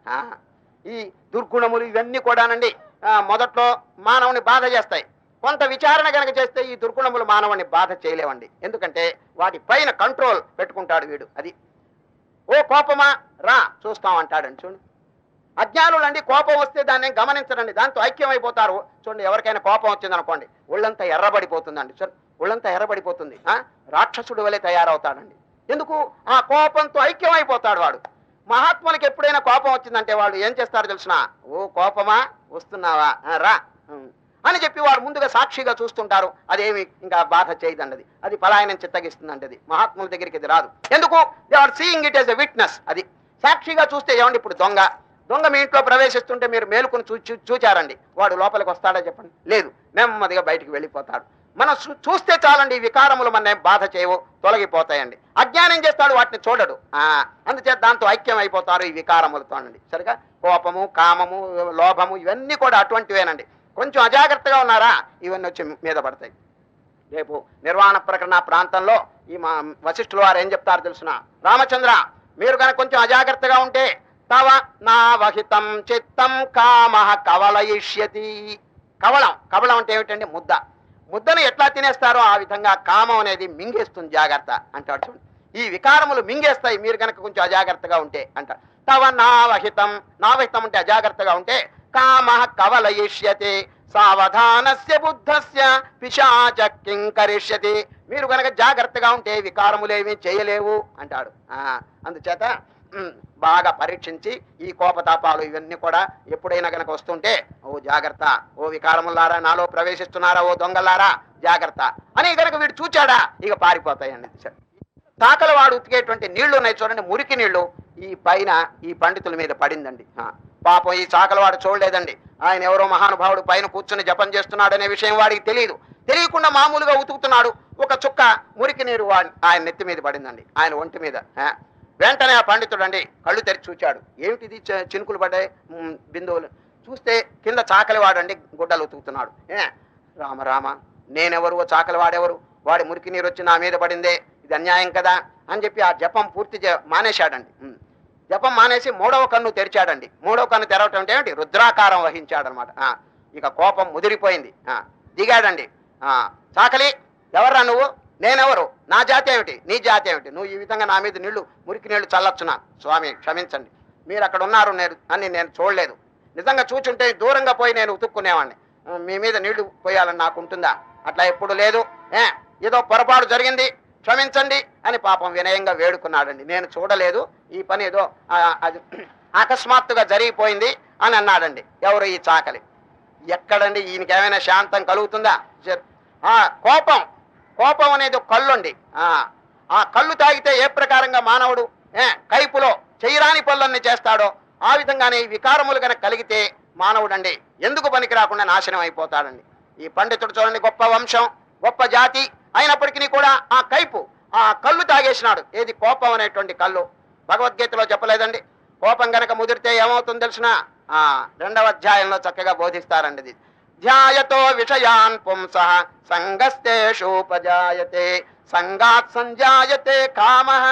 A: ఈ దుర్గుణములు ఇవన్నీ కూడానండి మొదట్లో మానవుని బాధ చేస్తాయి. కొంత విచారణ గనక చేస్తే ఈ దుర్గుణములు మానవుని బాధ చేయలేవండి. ఎందుకంటే వాటి పైన కంట్రోల్ పెట్టుకుంటాడు వీడు. అది ఓ కోపమా రా చూస్తాం అంటాడండి. చూడండి, అజ్ఞానులు అండి కోపం వస్తే దాన్ని గమనించరండి, దాంతో ఐక్యం అయిపోతారు. చూడండి, ఎవరికైనా కోపం వచ్చింది అనుకోండి, ఒళ్ళంతా ఎర్రబడిపోతుందండి. చూడండి, ఒళ్ళంతా ఎర్రబడిపోతుంది, రాక్షసుడు వలె తయారవుతాడండి. ఎందుకు? ఆ కోపంతో ఐక్యం అయిపోతాడు వాడు. మహాత్ములకి ఎప్పుడైనా కోపం వచ్చిందంటే వాళ్ళు ఏం చేస్తారు తెలిసిన? ఓ కోపమా వస్తున్నావా రా అని చెప్పి వారు ముందుగా సాక్షిగా చూస్తుంటారు. అదేమి ఇంకా బాధ చేయదండి, అది పలాయనం చిత్తగిస్తుందండి. అది మహాత్ముల దగ్గరికి అది రాదు. ఎందుకు? They are seeing it as a witness. అది సాక్షిగా చూస్తే ఏమండి, ఇప్పుడు దొంగ మీ ఇంట్లో ప్రవేశిస్తుంటే మీరు మేలుకుని చూచారండి, వాడు లోపలికి వస్తాడా చెప్పండి? లేదు, నెమ్మదిగా బయటికి వెళ్ళిపోతాడు. మనం చూస్తే చాలండి, వికారములు మన బాధ చేయవు, తొలగిపోతాయండి. అజ్ఞానం చేస్తాడు, వాటిని చూడడు. అందుచేత దాంతో ఐక్యం అయిపోతారు ఈ వికారములతో అండి. సరిగా కోపము, కామము, లోభము ఇవన్నీ కూడా అటువంటివేనండి. కొంచెం అజాగ్రత్తగా ఉన్నారా ఇవన్నీ వచ్చి మీద పడతాయి. రేపు నిర్వాణ ప్రకరణ ప్రాంతంలో ఈ మా వశిష్ఠుల వారు ఏం చెప్తారు తెలుసిన, రామచంద్ర మీరు కనుక కొంచెం అజాగ్రత్తగా ఉంటే తవ నా వహితం చిత్తం కామ కవలయిష్యతి. కవళం అంటే ఏమిటండి? ముద్దను ఎట్లా తినేస్తారో ఆ విధంగా కామం అనేది మింగేస్తుంది, జాగ్రత్త అంటాడు. చూడండి, ఈ వికారములు మింగేస్తాయి మీరు కనుక కొంచెం అజాగ్రత్తగా ఉంటే అంటారు. తవ నావహితం అంటే అజాగ్రత్తగా ఉంటే కామ కవలయిష్యతి సావధానస్య బుద్ధస్య పిశాచ కింకరిష్యతి. మీరు కనుక జాగ్రత్తగా ఉంటే వికారములేమీ చేయలేవు అంటాడు. అందుచేత బాగా పరీక్షించి ఈ కోపతాపాలు ఇవన్నీ కూడా ఎప్పుడైనా కనుక వస్తుంటే ఓ జాగ్రత్త, ఓ వికారములారా నాలో ప్రవేశిస్తున్నారా, ఓ దొంగలారా జాగ్రత్త అని కనుక వీడు చూచాడా ఇక పారిపోతాయండి. తాకల వాడు ఉతికేటువంటి నీళ్లు ఉన్నాయి చూడండి, మురికి నీళ్లు ఈ పైన ఈ పండితుల మీద పడిందండి. పాపం ఈ చాకలవాడు చూడలేదండి, ఆయన ఎవరో మహానుభావుడు పైన కూర్చుని జపం చేస్తున్నాడు అనే విషయం వాడికి తెలియకుండా మామూలుగా ఉతుకుతున్నాడు. ఒక చుక్క మురికి నీరు ఆయన నెత్తి మీద పడిందండి, ఆయన ఒంటి మీద. వెంటనే ఆ పండితుడు అండి కళ్ళు తెరిచి చూచాడు, ఏమిటిది చినుకులు పడ్డాయి బిందువులు. చూస్తే కింద చాకలివాడండి గుడ్డలు ఉతుకుతున్నాడు. రామ నేనెవరు, చాకలి వాడెవరు, వాడి మురికి నీరు వచ్చి నా మీద పడిందే, ఇది అన్యాయం కదా అని చెప్పి ఆ జపం పూర్తి మానేశాడండి. జపం మానేసి మూడవ కన్ను తెరిచాడండి. మూడవ కన్ను తెరవటం అంటే ఏమిటి? రుద్రాకారం వహించాడనమాట. ఇక కోపం ముదిరిపోయింది. దిగాడండి. చాకలి ఎవర్రా నువ్వు, నేనెవరు, నా జాతి ఏమిటి, నీ జాతి ఏమిటి, నువ్వు ఈ విధంగా నా మీద మురికి నీళ్లు చల్లొచ్చునా? స్వామి క్షమించండి, మీరు అక్కడ ఉన్నారు నేను చూడలేదు, నిజంగా చూచుంటే దూరంగా పోయి నేను ఉతుక్కునేవాడిని, మీ మీద నీళ్లు పోయాలని నాకు ఉంటుందా? అట్లా ఎప్పుడు లేదు, ఏదో పొరపాటు జరిగింది క్షమించండి అని పాపం వినయంగా వేడుకున్నాడండి. నేను చూడలేదు, ఈ పని ఏదో అది అకస్మాత్తుగా జరిగిపోయింది అని అన్నాడండి. ఎవరు? ఈ చాకలి. ఎక్కడండి ఈయనకి ఏమైనా శాంతం కలుగుతుందా? కోపం అనేది కళ్ళుండి. ఆ కళ్ళు తాగితే ఏ ప్రకారంగా మానవుడు కైపులో చేయరాని పనులన్నీ చేస్తాడో ఆ విధంగానే ఈ వికారములు కనుక కలిగితే మానవుడండి ఎందుకు పనికి రాకుండా నాశనం అయిపోతాడండి. ఈ పండితుడు చూడండి, గొప్ప వంశం, గొప్ప జాతి అయినప్పటికీ కూడా ఆ కళ్ళు తాగేసినాడు. ఏది? కోపం అనేటువంటి కళ్ళు. భగవద్గీతలో చెప్పలేదండి, కోపం గనక ముదిరితే ఏమవుతుందో తెలిసిన 2వ అధ్యాయంలో చక్కగా బోధిస్తారండి. ఇది ధ్యాయతో విషయాన్ పుంసః సంగస్తేషూపజాయతే సంగాత్ సంజాయతే కామః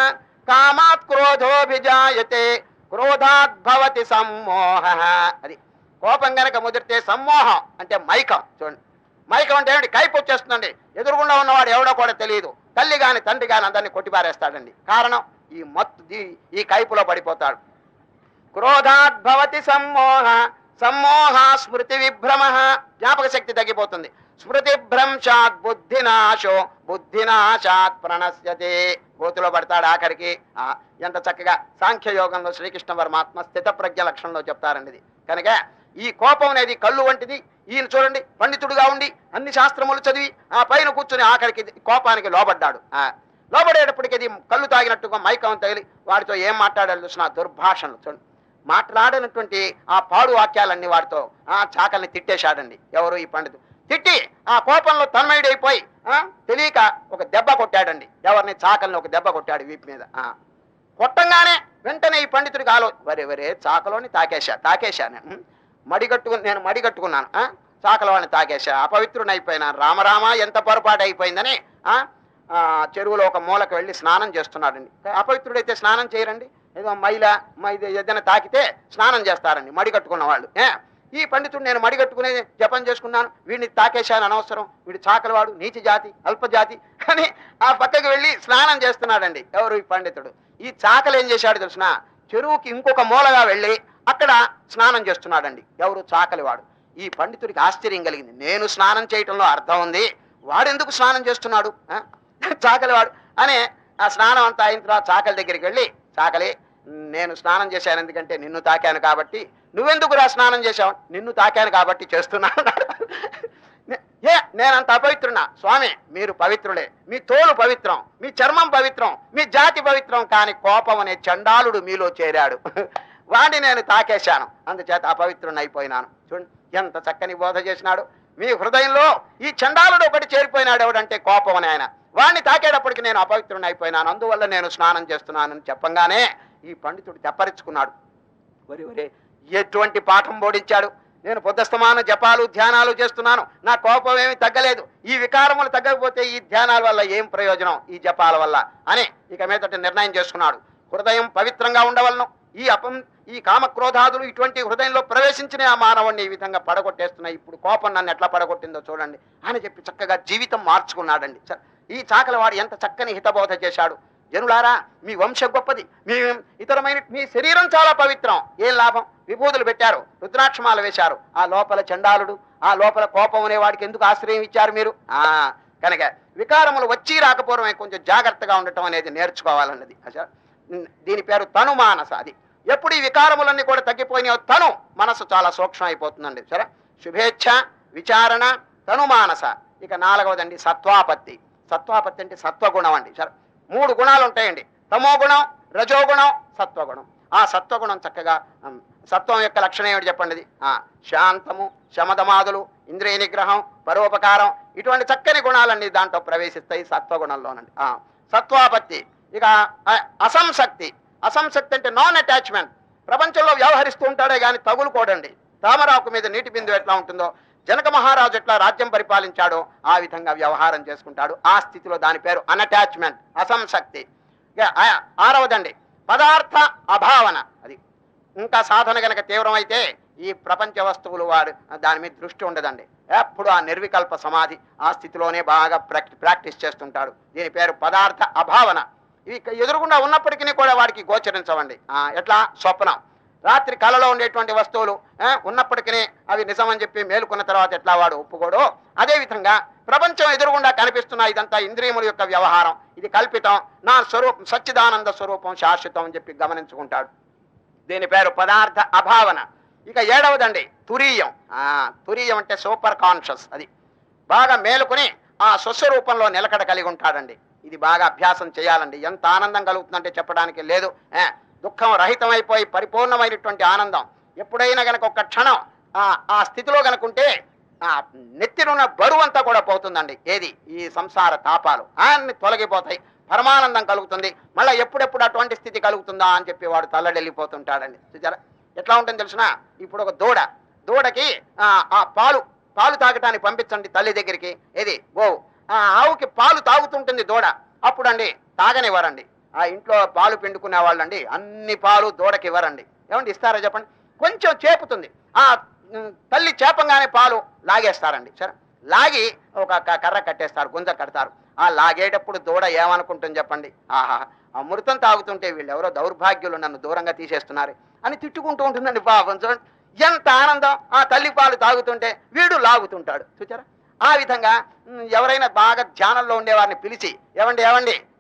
A: కామాత్ క్రోధోభిజాయతే క్రోధాత్ భవతి సమ్మోహః. అది కోపం గనక ముదిరితే సమ్మోహం అంటే మైకం. చూడండి, మైకం అంటే ఏమిటి? కైపు వచ్చేస్తుందండి. ఎదురుగుండా ఉన్నవాడు ఎవడో కూడా తెలియదు, తల్లి గాని తండ్రి గాని అందరినీ కొట్టిపారేస్తాడండి. కారణం ఈ కైపులో పడిపోతాడు. క్రోధాత్ భవతి సమ్మోహ సమ్మోహ స్మృతి విభ్రమ, జ్ఞాపక శక్తి తగ్గిపోతుంది. స్మృతి భ్రంశాత్ బుద్ధినాశాత్ ప్రణశ్యతే, గోతులో పడతాడు ఆఖరికి. ఎంత చక్కగా సాంఖ్యయోగంలో శ్రీకృష్ణ పరమాత్మ స్థిత ప్రజ్ఞ లక్షణంలో చెప్తారండి. ఇది కనుక ఈ కోపం అనేది కళ్ళు వంటిది. ఈయన చూడండి, పండితుడుగా ఉండి అన్ని శాస్త్రములు చదివి ఆ పైన కూర్చుని ఆఖరికి కోపానికి లోబడ్డాడు. లోబడేటప్పటికి అది కళ్ళు తాగినట్టుగా మైకం తగిలి వాడితో ఏం మాట్లాడాలి చూసిన దుర్భాషణలు. చూడండి, మాట్లాడినటువంటి ఆ పాడు వాక్యాలన్నీ వాడితో చాకల్ని తిట్టేశాడండి. ఎవరు? ఈ పండితుడు. తిట్టి ఆ కోపంలో తన్మయుడైపోయి తెలియక ఒక దెబ్బ కొట్టాడండి. ఎవరిని? చాకల్ని ఒక దెబ్బ కొట్టాడు వీపు మీద. కొట్టంగానే వెంటనే ఈ పండితుడికి వరే చాకలోని తాకేశాను, నేను మడిగట్టుకున్నాను, చాకలవాడిని తాకేశా, అపవిత్రుని అయిపోయినాను, రామరామ ఎంత పొరపాటు అయిపోయిందని చెరువులో ఒక మూలకు వెళ్ళి స్నానం చేస్తున్నాడండి. అపవిత్రుడైతే స్నానం చేయరండి, ఏదో ఏదైనా తాకితే స్నానం చేస్తారండి మడిగట్టుకున్న వాళ్ళు. ఈ పండితుడు నేను మడిగట్టుకునే జపం చేసుకున్నాను, వీడిని తాకేశాను, అనవసరం, వీడు చాకలవాడు, నీచి జాతి, అల్పజాతి అని ఆ పక్కకి వెళ్ళి స్నానం చేస్తున్నాడండి. ఎవరు? ఈ పండితుడు. ఈ చాకలు ఏం చేశాడు తెలిసిన? చెరువుకి ఇంకొక మూలగా వెళ్ళి అక్కడ స్నానం చేస్తున్నాడండి. ఎవరు? చాకలివాడు. ఈ పండితుడికి ఆశ్చర్యం కలిగింది. నేను స్నానం చేయటంలో అర్థం ఉంది, వాడెందుకు స్నానం చేస్తున్నాడు చాకలివాడు అని. ఆ స్నానం అంతా అయిన తర్వాత చాకలి దగ్గరికి వెళ్ళి, చాకలి నేను స్నానం చేశాను ఎందుకంటే నిన్ను తాకాను కాబట్టి. నువ్వెందుకు స్నానం చేశావు? నిన్ను తాకాను కాబట్టి చేస్తున్నాను. నేనంత అపవిత్రున్నా? స్వామి మీరు పవిత్రులే, మీ తోలు పవిత్రం, మీ చర్మం పవిత్రం, మీ జాతి పవిత్రం, కానీ కోపం అనే చండాలుడు మీలో చేరాడు, వాడిని నేను తాకేశాను, అందుచేత అపవిత్రుని అయిపోయినాను. చూడండి ఎంత చక్కని బోధ చేసినాడు. మీ హృదయంలో ఈ చండాలుడు ఒకటి చేరిపోయినాడు. ఎవడంటే కోపం అని ఆయన. వాడిని తాకేటప్పటికి నేను అపవిత్రుని అయిపోయినాను, అందువల్ల నేను స్నానం చేస్తున్నానని చెప్పంగానే ఈ పండితుడు తెప్పరించుకున్నాడు. ఒరే ఎటువంటి పాఠం బోధించాడు. నేను పొద్దస్తమాన జపాలు ధ్యానాలు చేస్తున్నాను, నా కోపం ఏమి తగ్గలేదు, ఈ వికారములు తగ్గకపోతే ఈ ధ్యానాల వల్ల ఏం ప్రయోజనం, ఈ జపాల వల్ల అని ఇక మీదట నిర్ణయం చేసుకున్నాడు. హృదయం పవిత్రంగా ఉండవలను. ఈ కామక్రోధాదులు ఇటువంటి హృదయంలో ప్రవేశించిన ఆ మానవుడిని ఈ విధంగా పడగొట్టేస్తున్నాయి. ఇప్పుడు కోపం నన్ను ఎట్లా పడగొట్టిందో చూడండి అని చెప్పి చక్కగా జీవితం మార్చుకున్నాడండి. ఈ చాకలవాడు ఎంత చక్కని హితబోధ చేశాడు. జనులారా, మీ వంశం గొప్పది, మీ ఇతరమైన మీ శరీరం చాలా పవిత్రం, ఏం లాభం? విభూతులు పెట్టారు, రుద్రాక్షమాల వేశారు, ఆ లోపల చండాలుడు, ఆ లోపల కోపం అనేవాడికి ఎందుకు ఆశ్రయం ఇచ్చారు మీరు? కనుక వికారములు వచ్చి రాకపోవడమే కొంచెం జాగ్రత్తగా ఉండటం అనేది నేర్చుకోవాలన్నది. దీని పేరు తను మానస. అది ఎప్పుడు ఈ వికారములన్నీ కూడా తగ్గిపోయినాయో తను మనసు చాలా సూక్ష్మం అయిపోతుందండి. సరే, శుభేచ్ఛ, విచారణ, తను మానస. ఇక నాలుగవదండి సత్వాపత్తి. సత్వాపత్తి అంటే సత్వగుణం అండి. సరే, 3 గుణాలు ఉంటాయండి, తమో గుణం, రజోగుణం, సత్వగుణం. ఆ సత్వగుణం చక్కగా సత్వం యొక్క లక్షణం ఏమిటి చెప్పండి? అది శాంతము, శమదమాదులు, ఇంద్రియ నిగ్రహం, పరోపకారం, ఇటువంటి చక్కని గుణాలన్నీ దాంట్లో ప్రవేశిస్తాయి సత్వగుణంలోనండి. సత్వాపత్తి. ఇక అసంశక్తి. అసంశక్తి అంటే నాన్ అటాచ్మెంట్. ప్రపంచంలో వ్యవహరిస్తూ ఉంటాడే కానీ తగులుకోడండి. తామరాకు మీద నీటి బిందు ఎట్లా ఉంటుందో, జనక మహారాజు ఎట్లా రాజ్యం పరిపాలించాడో ఆ విధంగా వ్యవహారం చేసుకుంటాడు. ఆ స్థితిలో దాని పేరు అన్అటాచ్మెంట్, అసంశక్తి. ఆరవదండి పదార్థ అభావన. అది ఇంకా సాధన గనక తీవ్రమైతే ఈ ప్రపంచ వస్తువులు వాడు దాని మీద దృష్టి ఉండదండి. ఎప్పుడు ఆ నిర్వికల్ప సమాధి ఆ స్థితిలోనే బాగా ప్రాక్టీస్ చేస్తుంటాడు. దీని పేరు పదార్థ అభావన. ఇవి ఎదురుగుండా ఉన్నప్పటికీ కూడా వాడికి గోచరించవండి. ఎట్లా? స్వప్నం. రాత్రి కళలో ఉండేటువంటి వస్తువులు ఉన్నప్పటికీ అవి నిజమని చెప్పి మేలుకున్న తర్వాత ఎట్లా వాడు ఒప్పుకోడో, అదేవిధంగా ప్రపంచం ఎదురుగుండా కనిపిస్తున్న ఇదంతా ఇంద్రియముల యొక్క వ్యవహారం, ఇది కల్పితం, నా స్వరూపం సచ్చిదానంద స్వరూపం శాశ్వతం అని చెప్పి గమనించుకుంటాడు. దీని పేరు పదార్థ అభావన. ఇక 7వదండి తురీయం. తురీయం అంటే సూపర్ కాన్షియస్. అది బాగా మేలుకుని ఆ స్వస్వరూపంలో నిలకడ కలిగి ఉంటాడండి. ఇది బాగా అభ్యాసం చేయాలండి. ఎంత ఆనందం కలుగుతుందంటే చెప్పడానికి లేదు. దుఃఖం రహితమైపోయి పరిపూర్ణమైనటువంటి ఆనందం. ఎప్పుడైనా గనక ఒక్క క్షణం ఆ స్థితిలో గనుకుంటే నెత్తినున్న బరువు అంతా కూడా పోతుందండి. ఏది? ఈ సంసార తాపాలు అన్ని తొలగిపోతాయి, పరమానందం కలుగుతుంది. మళ్ళీ ఎప్పుడెప్పుడు అటువంటి స్థితి కలుగుతుందా అని చెప్పి వాడు తల్లడెళ్ళిపోతుంటాడండి. ఎట్లా ఉంటుంది తెలిసిన? ఇప్పుడు ఒక దూడకి ఆ పాలు తాగటానికి పంపించండి తల్లి దగ్గరికి. ఏది? గోవు. ఆవుకి పాలు తాగుతుంటుంది దూడ. అప్పుడండి తాగనివ్వరండి. ఆ ఇంట్లో పాలు పిండుకునే వాళ్ళండి అన్ని పాలు దూడకి ఇవ్వరండి. ఏమండి ఇస్తారా చెప్పండి? కొంచెం చేపుతుంది. ఆ తల్లి చేపంగానే పాలు లాగేస్తారండి. సరే, లాగి ఒక కర్ర కట్టేస్తారు, గుంజ కడతారు. ఆ లాగేటప్పుడు దూడ ఏమనుకుంటుంది చెప్పండి? ఆహా, అమృతం తాగుతుంటే వీళ్ళు ఎవరో దౌర్భాగ్యులు నన్ను దూరంగా తీసేస్తున్నారు అని తిట్టుకుంటూ ఉంటుందండి. పాపం చూడండి ఎంత ఆనందం. ఆ తల్లి పాలు తాగుతుంటే వీడు లాగుతుంటాడు. చూచారా? ఆ విధంగా ఎవరైనా బాగా ధ్యానంలో ఉండేవారిని పిలిచి ఏవండి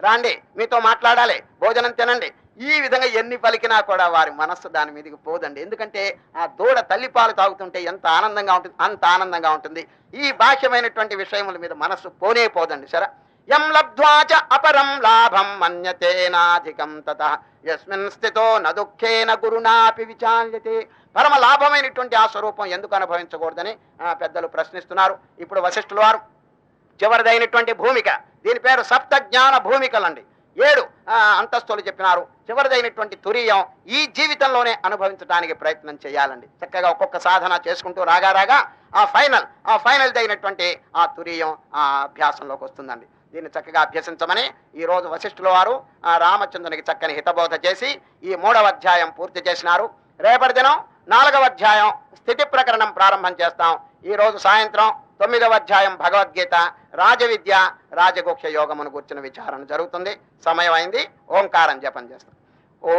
A: రాండి, మీతో మాట్లాడాలి, భోజనం తినండి, ఈ విధంగా ఎన్ని పలికినా కూడా వారి మనస్సు దాని మీదకి పోదండి. ఎందుకంటే ఆ దూడ తల్లిపాలు తాగుతుంటే ఎంత ఆనందంగా ఉంటుంది, అంత ఆనందంగా ఉంటుంది. ఈ బాహ్యమైనటువంటి విషయముల మీద మనస్సు పోనే పోదండి. సరే, యం లబ్ధ్వాచ అపరం లాభం మన్యతేనాధికం తతః యస్మిన్ స్థితో న దుఃఖేన గురునాపి విచాల్యతే. పరమ లాభమైనటువంటి ఆ స్వరూపం ఎందుకు అనుభవించకూడదని పెద్దలు ప్రశ్నిస్తున్నారు. ఇప్పుడు వశిష్ఠుల వారు చివరిదైనటువంటి భూమిక, దీని పేరు సప్త జ్ఞాన భూమికలండి. 7 అంతస్తులు చెప్పినారు. చివరిదైనటువంటి తురీయం ఈ జీవితంలోనే అనుభవించడానికి ప్రయత్నం చేయాలండి. చక్కగా ఒక్కొక్క సాధన చేసుకుంటూ రాగా ఆ ఫైనల్ అయినటువంటి ఆ తురీయం ఆ అభ్యాసంలోకి వస్తుందండి. దీన్ని చక్కగా అభ్యసించమని ఈరోజు వశిష్ఠుల వారు రామచంద్రునికి చక్కని హితబోధ చేసి ఈ 3వ అధ్యాయం పూర్తి చేసినారు. రేపటి దినం 4వ అధ్యాయం స్థితి ప్రకరణం ప్రారంభం చేస్తాం. ఈ రోజు సాయంత్రం 9వ అధ్యాయం భగవద్గీత రాజవిద్య రాజగుహ్య యోగమును గుర్చిన విచారణ జరుగుతుంది. సమయం అయింది. ఓంకారం జపం చేస్తాం. ఓ